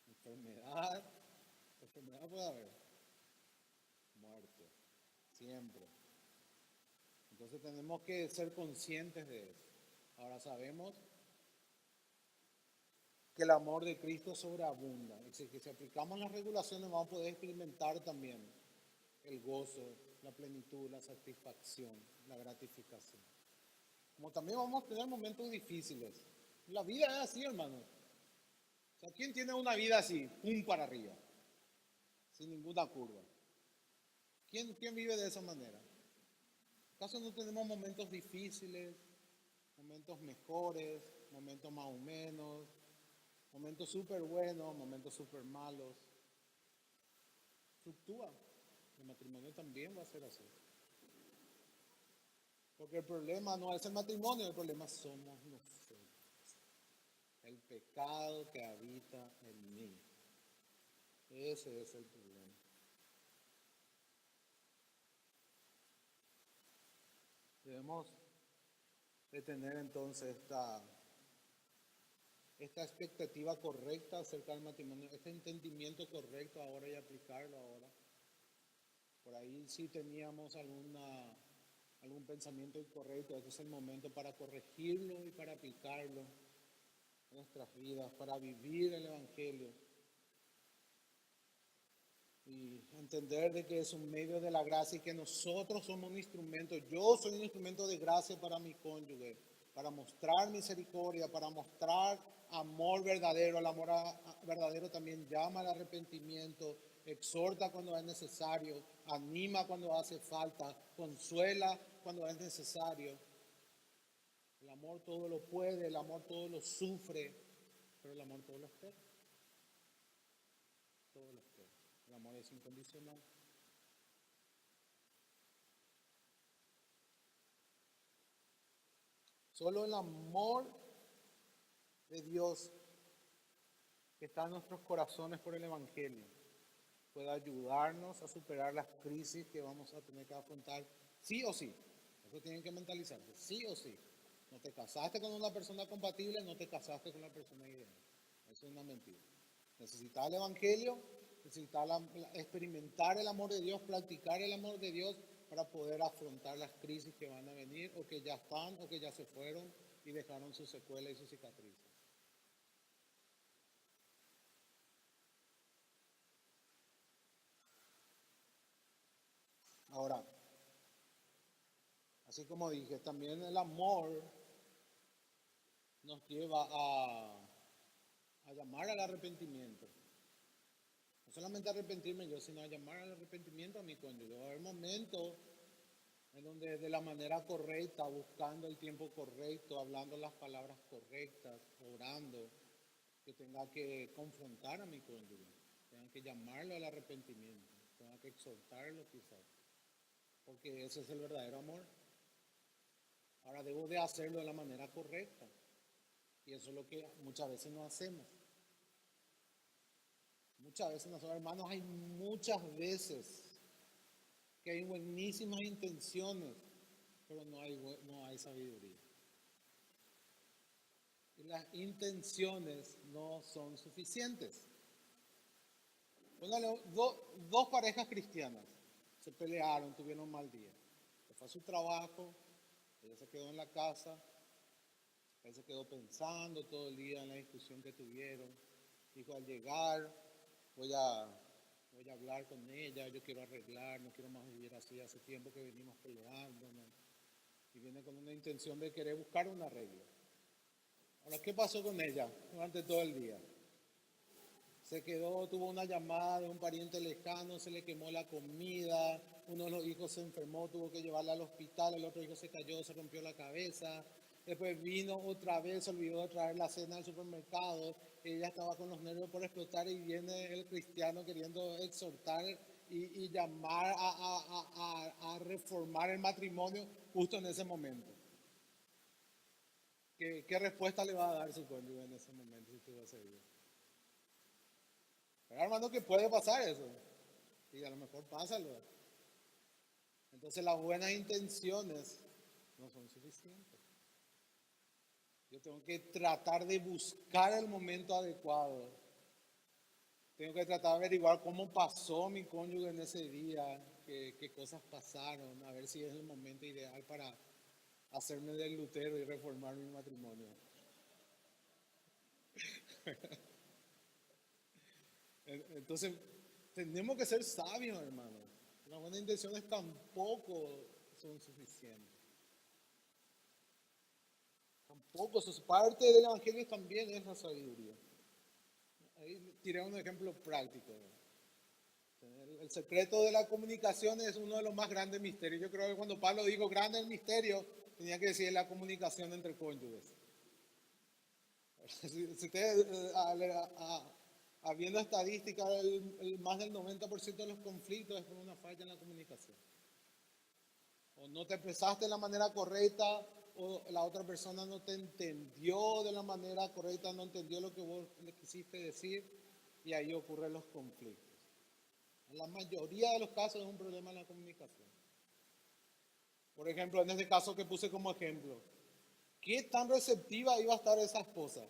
enfermedad. Enfermedad puede haber. Muerte. Siempre. Entonces tenemos que ser conscientes de eso. Ahora sabemos que el amor de Cristo sobreabunda. Es decir, que si aplicamos las regulaciones vamos a poder experimentar también el gozo, la plenitud, la satisfacción, la gratificación. Como también vamos a tener momentos difíciles. La vida es así, hermano. O sea, ¿quién tiene una vida así, pum para arriba, sin ninguna curva? ¿Quién vive de esa manera? ¿Acaso no tenemos momentos difíciles, momentos mejores, momentos más o menos, momentos súper buenos, momentos súper malos? Fluctúa. El matrimonio también va a ser así. Porque el problema no es el matrimonio, el problema somos nosotros. El pecado que habita en mí. Ese es el problema. Debemos de tener entonces esta expectativa correcta acerca del matrimonio, este entendimiento correcto ahora y aplicarlo ahora. Por ahí sí teníamos algún pensamiento incorrecto, este es el momento para corregirlo y para aplicarlo en nuestras vidas, para vivir el Evangelio y entender de que es un medio de la gracia y que nosotros somos un instrumento, yo soy un instrumento de gracia para mi cónyuge, para mostrar misericordia, para mostrar amor verdadero. El amor verdadero también llama al arrepentimiento, exhorta cuando es necesario, anima cuando hace falta, consuela cuando es necesario. El amor todo lo puede, el amor todo lo sufre, pero el amor todo lo espera. Todo lo espera. El amor es incondicional. Solo el amor de Dios que está en nuestros corazones por el Evangelio puede ayudarnos a superar las crisis que vamos a tener que afrontar sí o sí. Eso tienen que mentalizarse, sí o sí. No te casaste con una persona compatible, no te casaste con la persona ideal. Eso es una mentira. Necesitas el Evangelio, necesitas experimentar el amor de Dios, practicar el amor de Dios para poder afrontar las crisis que van a venir o que ya están o que ya se fueron y dejaron sus secuelas y sus cicatrices. Ahora, así como dije, también el amor nos lleva a llamar al arrepentimiento. No solamente arrepentirme yo, sino a llamar al arrepentimiento a mi cónyuge. Va a haber momentos en donde de la manera correcta, buscando el tiempo correcto, hablando las palabras correctas, orando, que tenga que confrontar a mi cónyuge, tenga que llamarlo al arrepentimiento, tenga que exhortarlo quizás, porque ese es el verdadero amor. Ahora debo de hacerlo de la manera correcta, y eso es lo que muchas veces no hacemos. Muchas veces nosotros, hermanos, hay muchas veces que hay buenísimas intenciones, pero no hay sabiduría. Y las intenciones no son suficientes. Póngale dos parejas cristianas se pelearon, tuvieron un mal día. Se fue a su trabajo, ella se quedó en la casa, él se quedó pensando todo el día en la discusión que tuvieron. Dijo, al llegar, voy a, voy a hablar con ella, yo quiero arreglar, no quiero más vivir así, hace tiempo que venimos peleándonos. Y viene con una intención de querer buscar un arreglo. Ahora, ¿qué pasó con ella durante todo el día? Se quedó, tuvo una llamada de un pariente lejano, se le quemó la comida, uno de los hijos se enfermó, tuvo que llevarla al hospital, el otro hijo se cayó, se rompió la cabeza, después vino otra vez, se olvidó de traer la cena al supermercado, ella estaba con los nervios por explotar y viene el cristiano queriendo exhortar y llamar a reformar el matrimonio justo en ese momento. ¿Qué respuesta le va a dar su cónyuge en ese momento si tuvo ese día? Pero hermano, que puede pasar eso. Y a lo mejor pásalo. Entonces las buenas intenciones no son suficientes. Yo tengo que tratar de buscar el momento adecuado. Tengo que tratar de averiguar cómo pasó mi cónyuge en ese día, qué cosas pasaron, a ver si es el momento ideal para hacerme del lutero y reformar mi matrimonio. Entonces, tenemos que ser sabios, hermano. Las buenas intenciones tampoco son suficientes. Tampoco, eso es parte del Evangelio también es la sabiduría. Ahí tiré un ejemplo práctico. El secreto de la comunicación es uno de los más grandes misterios. Yo creo que cuando Pablo dijo grande el misterio, tenía que decir la comunicación entre cónyuges. Si usted, habiendo estadísticas, más del 90% de los conflictos es por una falla en la comunicación. O no te expresaste de la manera correcta, o la otra persona no te entendió de la manera correcta, no entendió lo que vos le quisiste decir, y ahí ocurren los conflictos. En la mayoría de los casos es un problema en la comunicación. Por ejemplo, en este caso que puse como ejemplo, ¿qué tan receptiva iba a estar esa esposa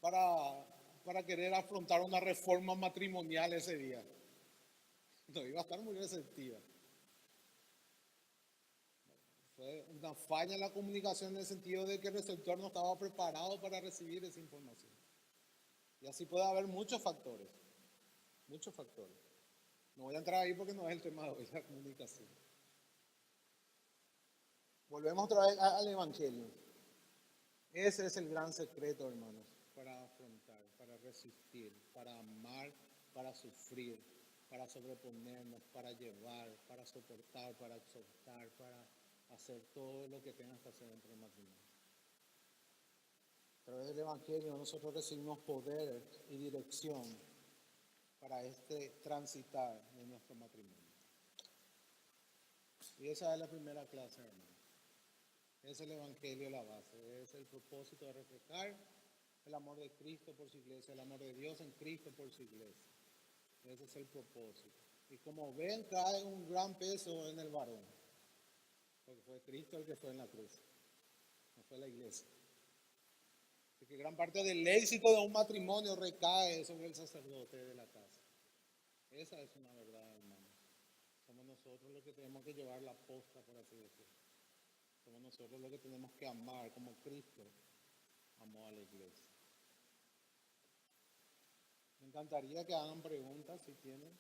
para querer afrontar una reforma matrimonial ese día? No iba a estar muy receptiva. Fue una falla en la comunicación en el sentido de que el receptor no estaba preparado para recibir esa información. Y así puede haber muchos factores, muchos factores. No voy a entrar ahí porque no es el tema de hoy, la comunicación. Volvemos otra vez al Evangelio. Ese es el gran secreto, hermanos, para afrontar, para resistir, para amar, para sufrir, para sobreponernos, para llevar, para soportar, para exhortar, para hacer todo lo que tengas que hacer dentro del matrimonio. A través del Evangelio nosotros recibimos poder y dirección para este transitar de nuestro matrimonio. Y esa es la primera clase, hermano. Es el Evangelio la base, es el propósito de reflejar el amor de Cristo por su iglesia, el amor de Dios en Cristo por su iglesia. Ese es el propósito. Y como ven, cae un gran peso en el varón, porque fue Cristo el que fue en la cruz, no fue la iglesia. Así que gran parte del éxito de un matrimonio recae sobre el sacerdote de la casa. Esa es una verdad, hermano. Somos nosotros los que tenemos que llevar la posta, por así decirlo. Somos nosotros los que tenemos que amar como Cristo amó a la iglesia. Me encantaría que hagan preguntas si tienen.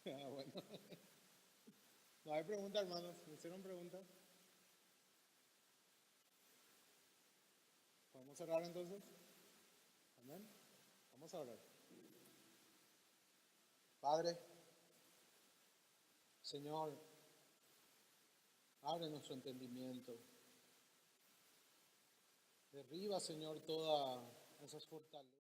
Bueno, no hay preguntas, hermanos. ¿Me hicieron preguntas? ¿Podemos cerrar entonces? Amén. Vamos a orar. Padre, Señor, abre nuestro entendimiento. Derriba, Señor, todas esas fortalezas.